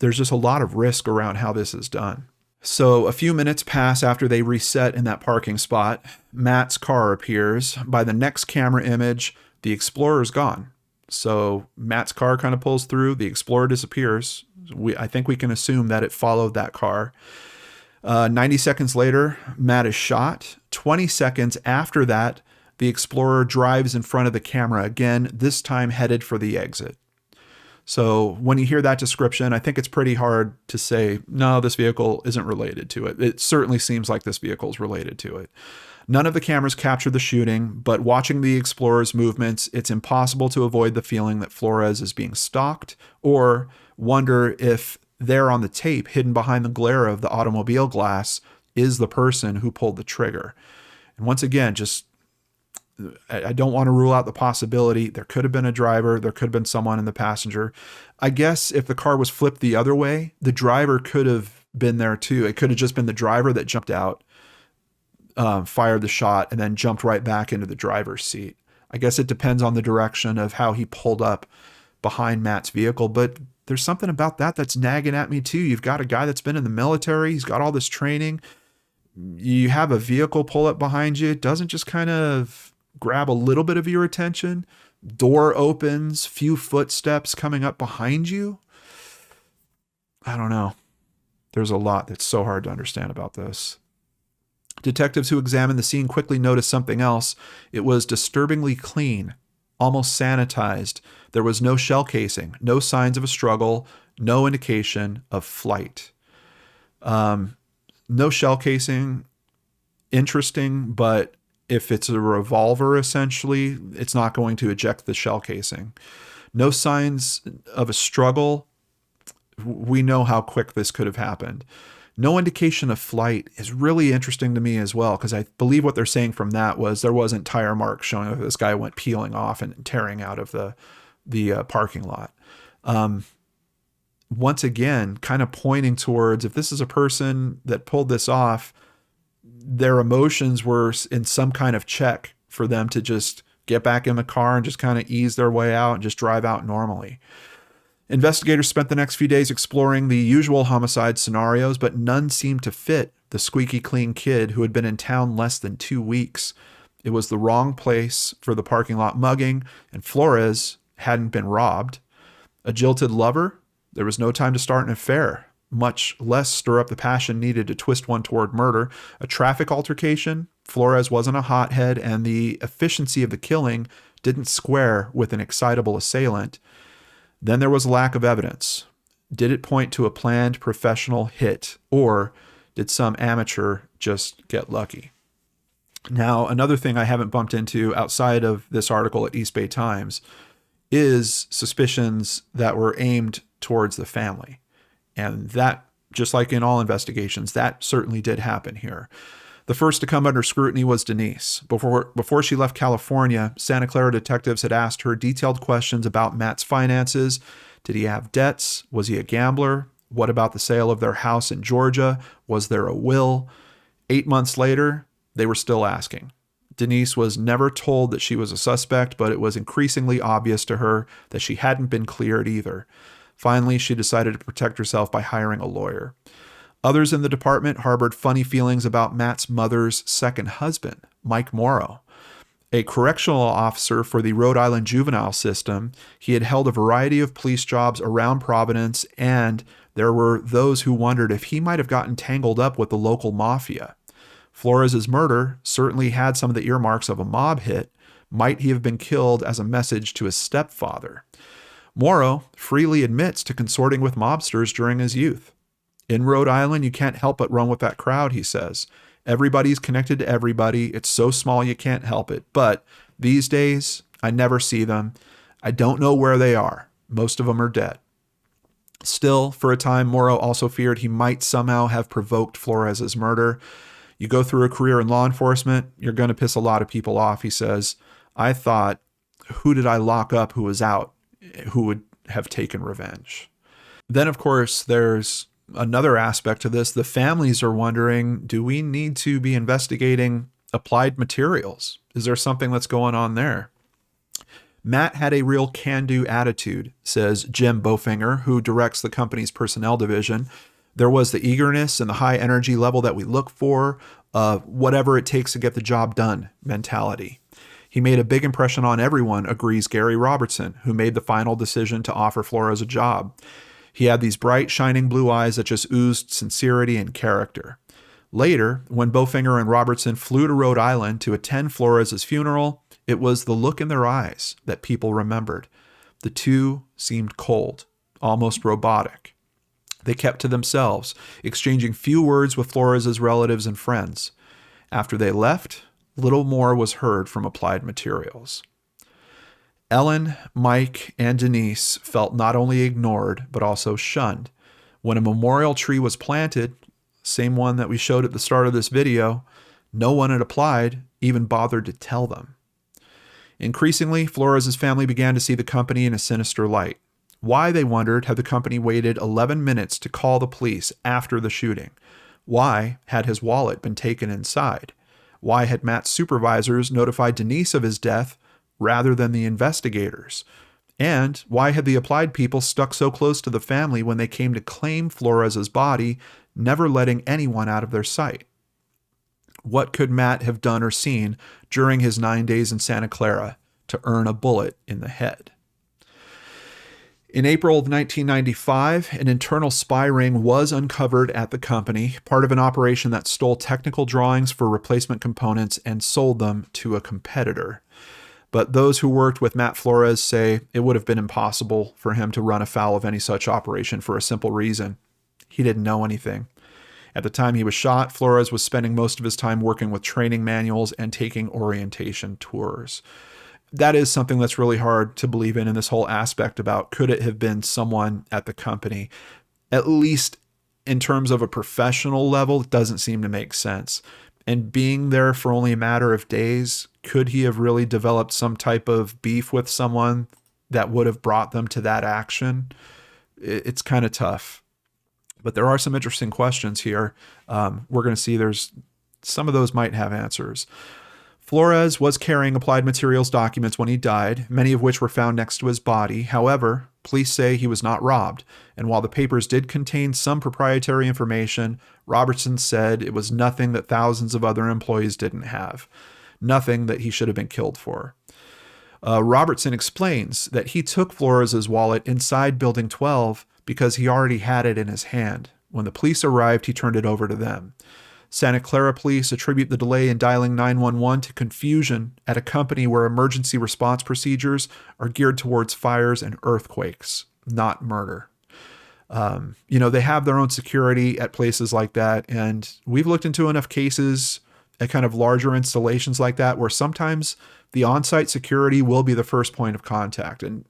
There's just a lot of risk around how this is done. So a few minutes pass after they reset in that parking spot. Matt's car appears. By the next camera image, the Explorer's gone. So Matt's car kind of pulls through. The Explorer disappears. I think we can assume that it followed that car. 90 seconds later, Matt is shot. 20 seconds after that, the Explorer drives in front of the camera again, this time headed for the exit. So when you hear that description, I think it's pretty hard to say, no, this vehicle isn't related to it. It certainly seems like this vehicle is related to it. None of the cameras captured the shooting, but watching the Explorer's movements, it's impossible to avoid the feeling that Flores is being stalked, or wonder if there on the tape, hidden behind the glare of the automobile glass, is the person who pulled the trigger. And once again, I don't want to rule out the possibility. There could have been a driver. There could have been someone in the passenger. I guess if the car was flipped the other way, the driver could have been there too. It could have just been the driver that jumped out, fired the shot, and then jumped right back into the driver's seat. I guess it depends on the direction of how he pulled up behind Matt's vehicle. But there's something about that that's nagging at me too. You've got a guy that's been in the military. He's got all this training. You have a vehicle pull up behind you. It doesn't just kind of grab a little bit of your attention. Door opens, few footsteps coming up behind you. I don't know. There's a lot that's so hard to understand about this. Detectives who examined the scene quickly noticed something else. It was disturbingly clean, almost sanitized. There was no shell casing, no signs of a struggle, no indication of flight. No shell casing, interesting, but if it's a revolver, essentially, it's not going to eject the shell casing. No signs of a struggle. we know how quick this could have happened. No indication of flight is really interesting to me as well, because I believe what they're saying from that was there wasn't tire marks showing that this guy went peeling off and tearing out of the parking lot. Once again, kind of pointing towards, if this is a person that pulled this off, their emotions were in some kind of check for them to just get back in the car and just kind of ease their way out and just drive out normally. Investigators spent the next few days exploring the usual homicide scenarios, but none seemed to fit the squeaky clean kid who had been in town less than 2 weeks. It was the wrong place for the parking lot mugging, and Flores hadn't been robbed. A jilted lover? There was no time to start an affair, much less stir up the passion needed to twist one toward murder. A traffic altercation? Flores wasn't a hothead, and the efficiency of the killing didn't square with an excitable assailant. Then there was a lack of evidence. Did it point to a planned professional hit, or did some amateur just get lucky? Now, another thing I haven't bumped into outside of this article at East Bay Times is suspicions that were aimed towards the family. And that, just like in all investigations, that certainly did happen here. The first to come under scrutiny was Denise. Before she left California, Santa Clara detectives had asked her detailed questions about Matt's finances. Did he have debts? Was he a gambler? What about the sale of their house in Georgia? Was there a will? 8 months later, they were still asking. Denise was never told that she was a suspect, but it was increasingly obvious to her that she hadn't been cleared either. Finally, she decided to protect herself by hiring a lawyer. Others in the department harbored funny feelings about Matt's mother's second husband, Mike Morrow. A correctional officer for the Rhode Island juvenile system, he had held a variety of police jobs around Providence, and there were those who wondered if he might have gotten tangled up with the local mafia. Flores' murder certainly had some of the earmarks of a mob hit. Might he have been killed as a message to his stepfather? Morrow freely admits to consorting with mobsters during his youth. In Rhode Island, you can't help but run with that crowd, he says. Everybody's connected to everybody. It's so small you can't help it. But these days, I never see them. I don't know where they are. Most of them are dead. Still, for a time, Morrow also feared he might somehow have provoked Flores' murder. You go through a career in law enforcement, you're going to piss a lot of people off, he says. I thought, who did I lock up who was out, who would have taken revenge? Then, of course, there's another aspect to this. The families are wondering, do we need to be investigating applied materials? Is there something that's going on there? Matt had a real can-do attitude, says Jim Bofinger, who directs the company's personnel division. There was the eagerness and the high energy level that we look for, whatever it takes to get the job done mentality. He made a big impression on everyone, agrees Gary Robertson, who made the final decision to offer Flores a job. He had these bright, shining blue eyes that just oozed sincerity and character. Later, when Bofinger and Robertson flew to Rhode Island to attend Flores' funeral, it was the look in their eyes that people remembered. The two seemed cold, almost robotic. They kept to themselves, exchanging few words with Flores' relatives and friends. After they left, little more was heard from Applied Materials. Ellen, Mike, and Denise felt not only ignored, but also shunned. When a memorial tree was planted, same one that we showed at the start of this video, no one at Applied even bothered to tell them. Increasingly, Flores' family began to see the company in a sinister light. Why, they wondered, had the company waited 11 minutes to call the police after the shooting? Why had his wallet been taken inside? Why had Matt's supervisors notified Denise of his death rather than the investigators? And why had the Applied people stuck so close to the family when they came to claim Flores' body, never letting anyone out of their sight? What could Matt have done or seen during his 9 days in Santa Clara to earn a bullet in the head? In April of 1995, an internal spy ring was uncovered at the company, part of an operation that stole technical drawings for replacement components and sold them to a competitor. But those who worked with Matt Flores say it would have been impossible for him to run afoul of any such operation for a simple reason. He didn't know anything. At the time he was shot, Flores was spending most of his time working with training manuals and taking orientation tours. That is something that's really hard to believe in this whole aspect about could it have been someone at the company. at least in terms of a professional level, it doesn't seem to make sense. And being there for only a matter of days, could he have really developed some type of beef with someone that would have brought them to that action? It's kind of tough. But there are some interesting questions here. We're going to see there's some of those might have answers. Flores was carrying applied materials documents when he died, many of which were found next to his body. However, police say he was not robbed. And while the papers did contain some proprietary information, Robertson said it was nothing that thousands of other employees didn't have. Nothing that he should have been killed for. Robertson explains that he took Flores' wallet inside Building 12 because he already had it in his hand. When the police arrived, he turned it over to them. Santa Clara police attribute the delay in dialing 911 to confusion at a company where emergency response procedures are geared towards fires and earthquakes, not murder. They have their own security at places like that, and we've looked into enough cases at kind of larger installations like that where sometimes the on-site security will be the first point of contact. And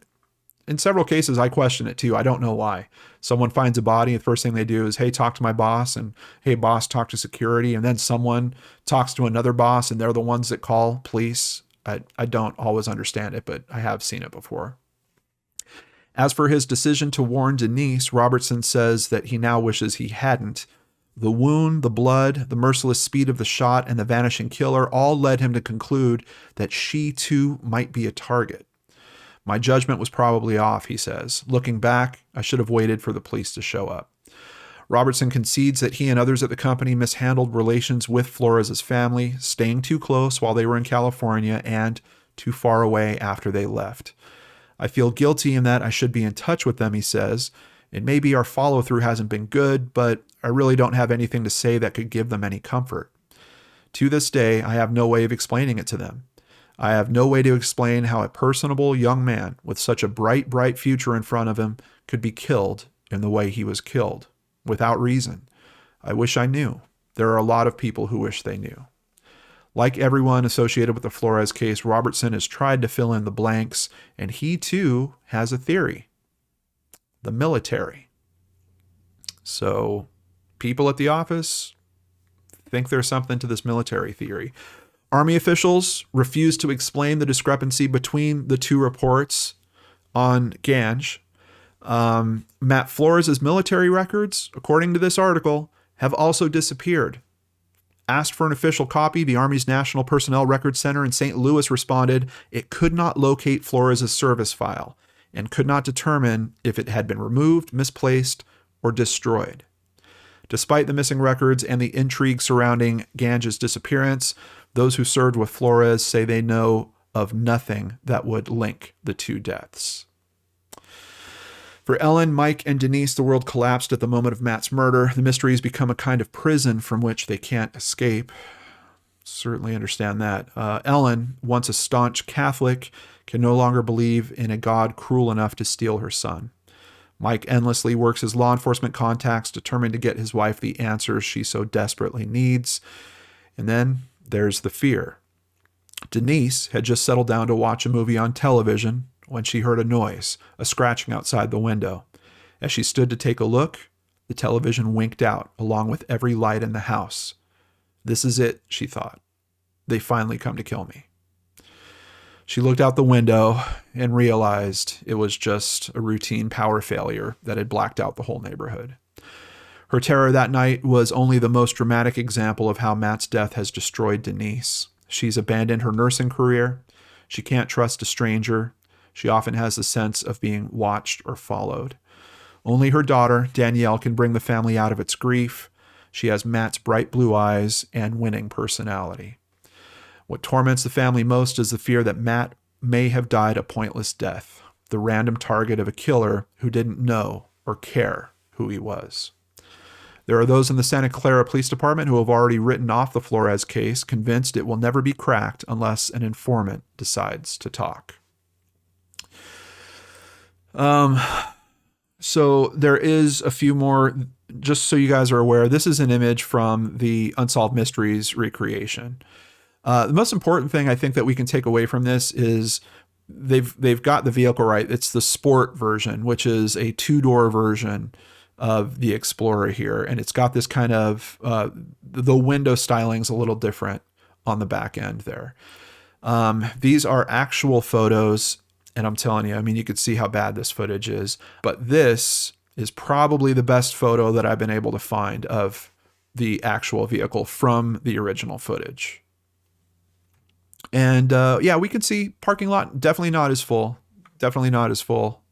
in several cases, I question it too. I don't know why. Someone finds a body, and the first thing they do is, hey, talk to my boss, and hey, boss, talk to security. And then someone talks to another boss, and they're the ones that call police. I don't always understand it, but I have seen it before. As for his decision to warn Denise, Robertson says that he now wishes he hadn't. The wound, the blood, the merciless speed of the shot, and the vanishing killer all led him to conclude that she too might be a target. My judgment was probably off, he says. Looking back, I should have waited for the police to show up. Robertson concedes that he and others at the company mishandled relations with Flores' family, staying too close while they were in California and too far away after they left. I feel guilty in that I should be in touch with them, he says. And maybe our follow-through hasn't been good, but I really don't have anything to say that could give them any comfort. To this day, I have no way of explaining it to them. I have no way to explain how a personable young man with such a bright, bright future in front of him could be killed in the way he was killed, without reason. I wish I knew. There are a lot of people who wish they knew. Like everyone associated with the Flores case, Robertson has tried to fill in the blanks, and he too has a theory. The military. So, people at the office think there's something to this military theory. Army officials refused to explain the discrepancy between the two reports on Ganj. Matt Flores' military records, according to this article, have also disappeared. Asked for an official copy, the Army's National Personnel Records Center in St. Louis responded it could not locate Flores' service file and could not determine if it had been removed, misplaced, or destroyed. Despite the missing records and the intrigue surrounding Ganj's disappearance, those who served with Flores say they know of nothing that would link the two deaths. For Ellen, Mike, and Denise, the world collapsed at the moment of Matt's murder. The mystery has become a kind of prison from which they can't escape. Certainly understand that. Ellen, once a staunch Catholic, can no longer believe in a God cruel enough to steal her son. Mike endlessly works his law enforcement contacts, determined to get his wife the answers she so desperately needs. And then there's the fear. Denise had just settled down to watch a movie on television when she heard a noise, a scratching outside the window. As she stood to take a look, the television winked out along with every light in the house. This is it, she thought. They finally come to kill me. She looked out the window and realized it was just a routine power failure that had blacked out the whole neighborhood. Her terror that night was only the most dramatic example of how Matt's death has destroyed Denise. She's abandoned her nursing career. She can't trust a stranger. She often has the sense of being watched or followed. Only her daughter, Danielle, can bring the family out of its grief. She has Matt's bright blue eyes and winning personality. What torments the family most is the fear that Matt may have died a pointless death, the random target of a killer who didn't know or care who he was. There are those in the Santa Clara Police Department who have already written off the Flores case, convinced it will never be cracked unless an informant decides to talk. So there is a few more, just so you guys are aware, this is an image from the Unsolved Mysteries recreation. The most important thing I think that we can take away from this is they've got the vehicle right. It's the sport version, which is a two-door version of the Explorer here. And it's got this kind of, the window styling's a little different on the back end there. These are actual photos. And I'm telling you, I mean, you could see how bad this footage is. But this is probably the best photo that I've been able to find of the actual vehicle from the original footage. And yeah, we can see parking lot definitely not as full. Definitely not as full.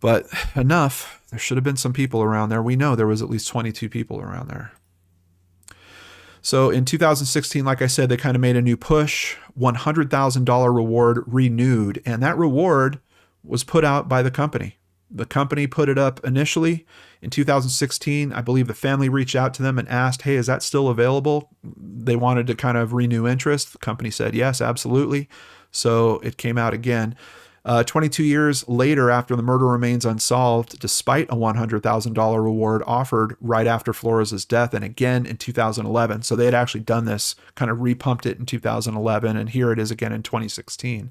But enough. There should have been some people around there. We know there was at least 22 people around there. So in 2016, like I said, they kind of made a new push, $100,000 reward renewed. And that reward was put out by the company. The company put it up initially in 2016. I believe the family reached out to them and asked, hey, is that still available? They wanted to kind of renew interest. The company said, yes, absolutely. So it came out again. 22 years later, after the murder remains unsolved, despite a $100,000 reward offered right after Flores' death and again in 2011. So they had actually done this, kind of repumped it in 2011, and here it is again in 2016.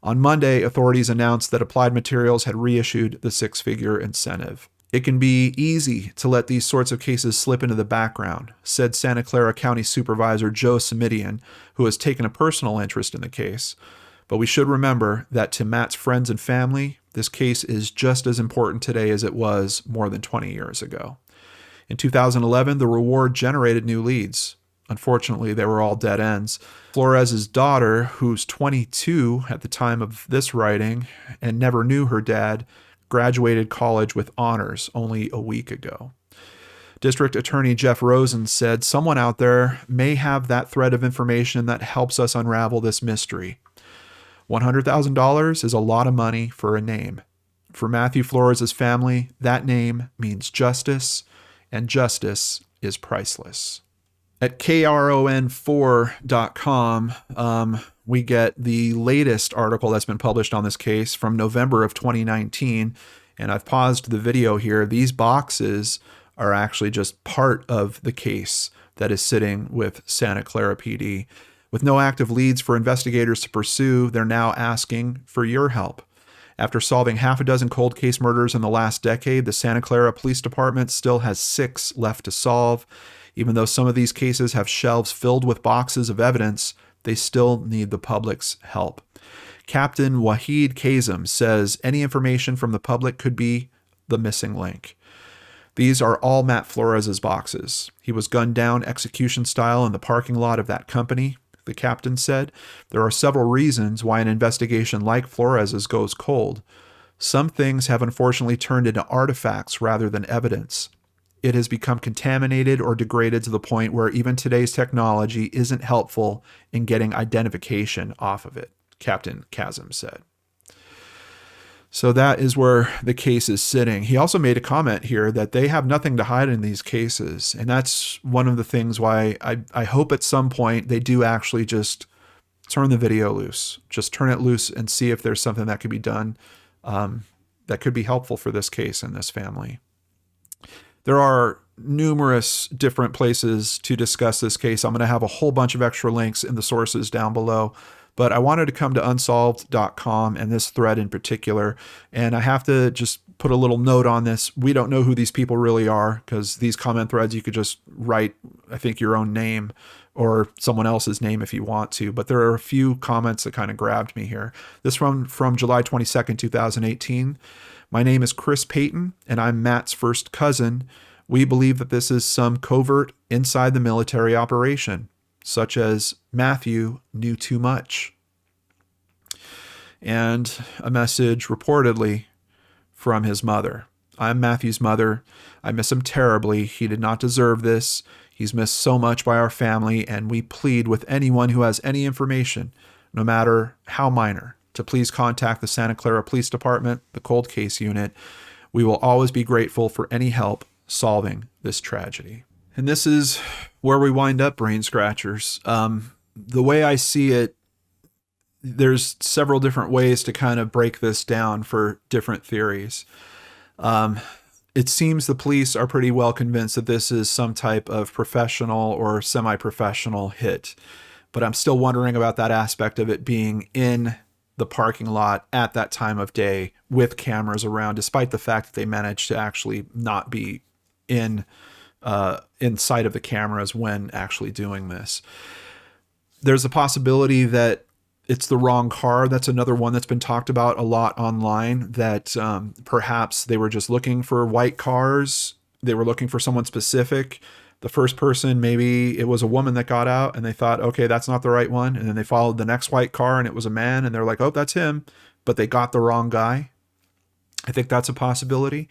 On Monday, authorities announced that Applied Materials had reissued the six-figure incentive. It can be easy to let these sorts of cases slip into the background, said Santa Clara County Supervisor Joe Simidian, who has taken a personal interest in the case. But we should remember that to Matt's friends and family, this case is just as important today as it was more than 20 years ago. In 2011, the reward generated new leads. Unfortunately, they were all dead ends. Flores' daughter, who's 22 at the time of this writing and never knew her dad, graduated college with honors only a week ago. District Attorney Jeff Rosen said, someone out there may have that thread of information that helps us unravel this mystery. $100,000 is a lot of money for a name. For Matthew Flores' family, that name means justice, and justice is priceless. At KRON4.com, we get the latest article that's been published on this case from November of 2019, and I've paused the video here. These boxes are actually just part of the case that is sitting with Santa Clara PD. With no active leads for investigators to pursue, they're now asking for your help. After solving half a dozen cold case murders in the last decade, the Santa Clara Police Department still has 6 left to solve. Even though some of these cases have shelves filled with boxes of evidence, they still need the public's help. Captain Wahid Kazem says any information from the public could be the missing link. These are all Matt Flores' boxes. He was gunned down execution style in the parking lot of that company, the captain said. There are several reasons why an investigation like Flores's goes cold. Some things have unfortunately turned into artifacts rather than evidence. It has become contaminated or degraded to the point where even today's technology isn't helpful in getting identification off of it, Captain Kazem said. So that is where the case is sitting. He also made a comment here that they have nothing to hide in these cases. And that's one of the things why I hope at some point they do actually just turn the video loose. Just turn it loose and see if there's something that could be done that could be helpful for this case and this family. There are numerous different places to discuss this case. I'm going to have a whole bunch of extra links in the sources down below. But I wanted to come to Unsolved.com and this thread in particular. And I have to just put a little note on this. We don't know who these people really are, because these comment threads, you could just write, I think, your own name or someone else's name if you want to. But there are a few comments that kind of grabbed me here. This one from July 22nd, 2018. My name is Chris Payton, and I'm Matt's first cousin. We believe that this is some covert inside the military operation, such as Matthew knew too much. And a message reportedly from his mother. I'm Matthew's mother. I miss him terribly. He did not deserve this. He's missed so much by our family, and we plead with anyone who has any information, no matter how minor, to please contact the Santa Clara Police Department, the Cold Case Unit. We will always be grateful for any help solving this tragedy. And this is where we wind up, brain scratchers. The way I see it, there's several different ways to kind of break this down for different theories. It seems the police are pretty well convinced that this is some type of professional or semi-professional hit, but I'm still wondering about that aspect of it being in the parking lot at that time of day with cameras around, despite the fact that they managed to actually not be in sight of the cameras when actually doing this. There's a possibility that it's the wrong car. That's another one that's been talked about a lot online, that perhaps they were just looking for white cars. They were looking for someone specific. The first person, maybe it was a woman that got out and they thought, okay, that's not the right one. And then they followed the next white car and it was a man and they're like, oh, that's him. But they got the wrong guy. I think that's a possibility.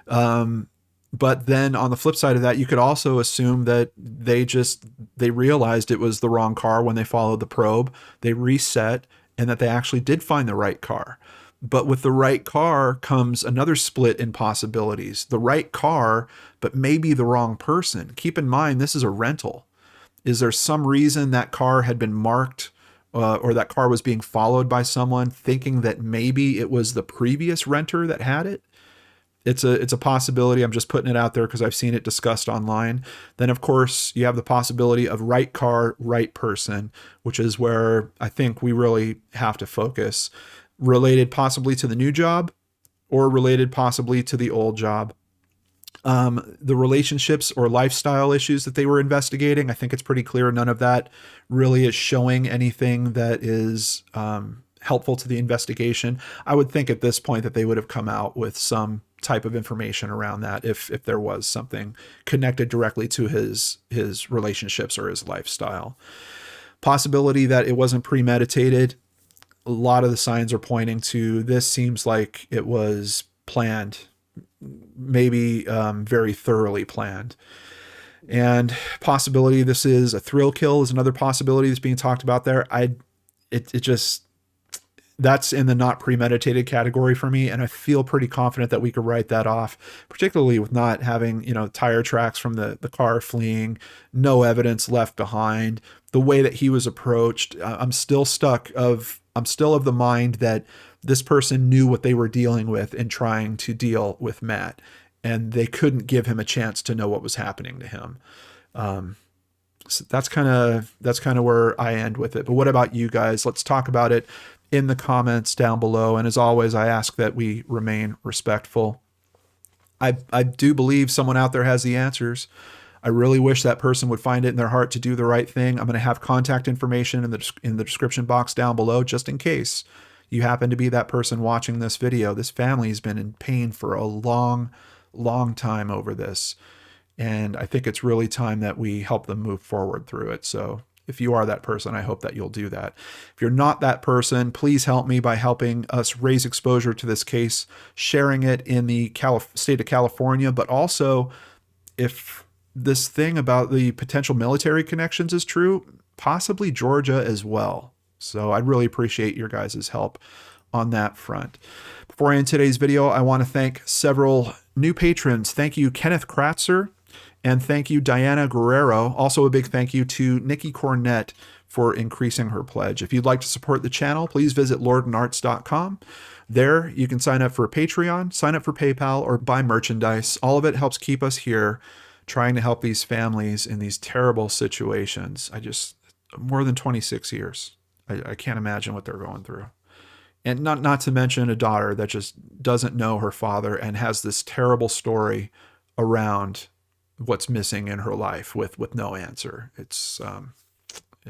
But then on the flip side of that, you could also assume that they realized it was the wrong car when they followed the probe, they reset, and that they actually did find the right car. But with the right car comes another split in possibilities. The right car, but maybe the wrong person. Keep in mind, this is a rental. Is there some reason that car had been marked or that car was being followed by someone thinking that maybe it was the previous renter that had it? It's a possibility. I'm just putting it out there because I've seen it discussed online. Then, of course, you have the possibility of right car, right person, which is where I think we really have to focus. Related possibly to the new job or related possibly to the old job. The relationships or lifestyle issues that they were investigating, I think it's pretty clear none of that really is showing anything that is helpful to the investigation. I would think at this point that they would have come out with some type of information around that if there was something connected directly to his relationships or his lifestyle. Possibility that it wasn't premeditated. A lot of the signs are pointing to this seems like it was planned, maybe very thoroughly planned. And possibility this is a thrill kill is another possibility that's being talked about there. That's in the not premeditated category for me. And I feel pretty confident that we could write that off, particularly with not having, tire tracks from the car fleeing, no evidence left behind, the way that he was approached. I'm still of the mind that this person knew what they were dealing with in trying to deal with Matt, and they couldn't give him a chance to know what was happening to him. So that's kind of where I end with it. But what about you guys? Let's talk about it in the comments down below. And as always, I ask that we remain respectful. I do believe someone out there has the answers. I really wish that person would find it in their heart to do the right thing. I'm going to have contact information in the description box down below, just in case you happen to be that person watching this video. This family has been in pain for a long, long time over this. And I think it's really time that we help them move forward through it. So if you are that person, I hope that you'll do that. If you're not that person, please help me by helping us raise exposure to this case, sharing it in the state of California, but also if this thing about the potential military connections is true, possibly Georgia as well. So I'd really appreciate your guys' help on that front. Before I end today's video, I want to thank several new patrons. Thank you, Kenneth Kratzer, and thank you, Diana Guerrero. Also a big thank you to Nikki Cornett for increasing her pledge. If you'd like to support the channel, please visit lordandarts.com. There you can sign up for Patreon, sign up for PayPal, or buy merchandise. All of it helps keep us here trying to help these families in these terrible situations. More than 26 years. I can't imagine what they're going through. And not to mention a daughter that just doesn't know her father and has this terrible story around what's missing in her life with no answer. It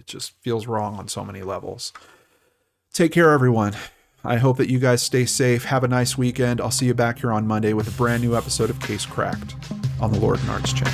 just feels wrong on so many levels. Take care, everyone. I hope that you guys stay safe. Have a nice weekend. I'll see you back here on Monday with a brand new episode of Case Cracked on the Lord and Arts channel.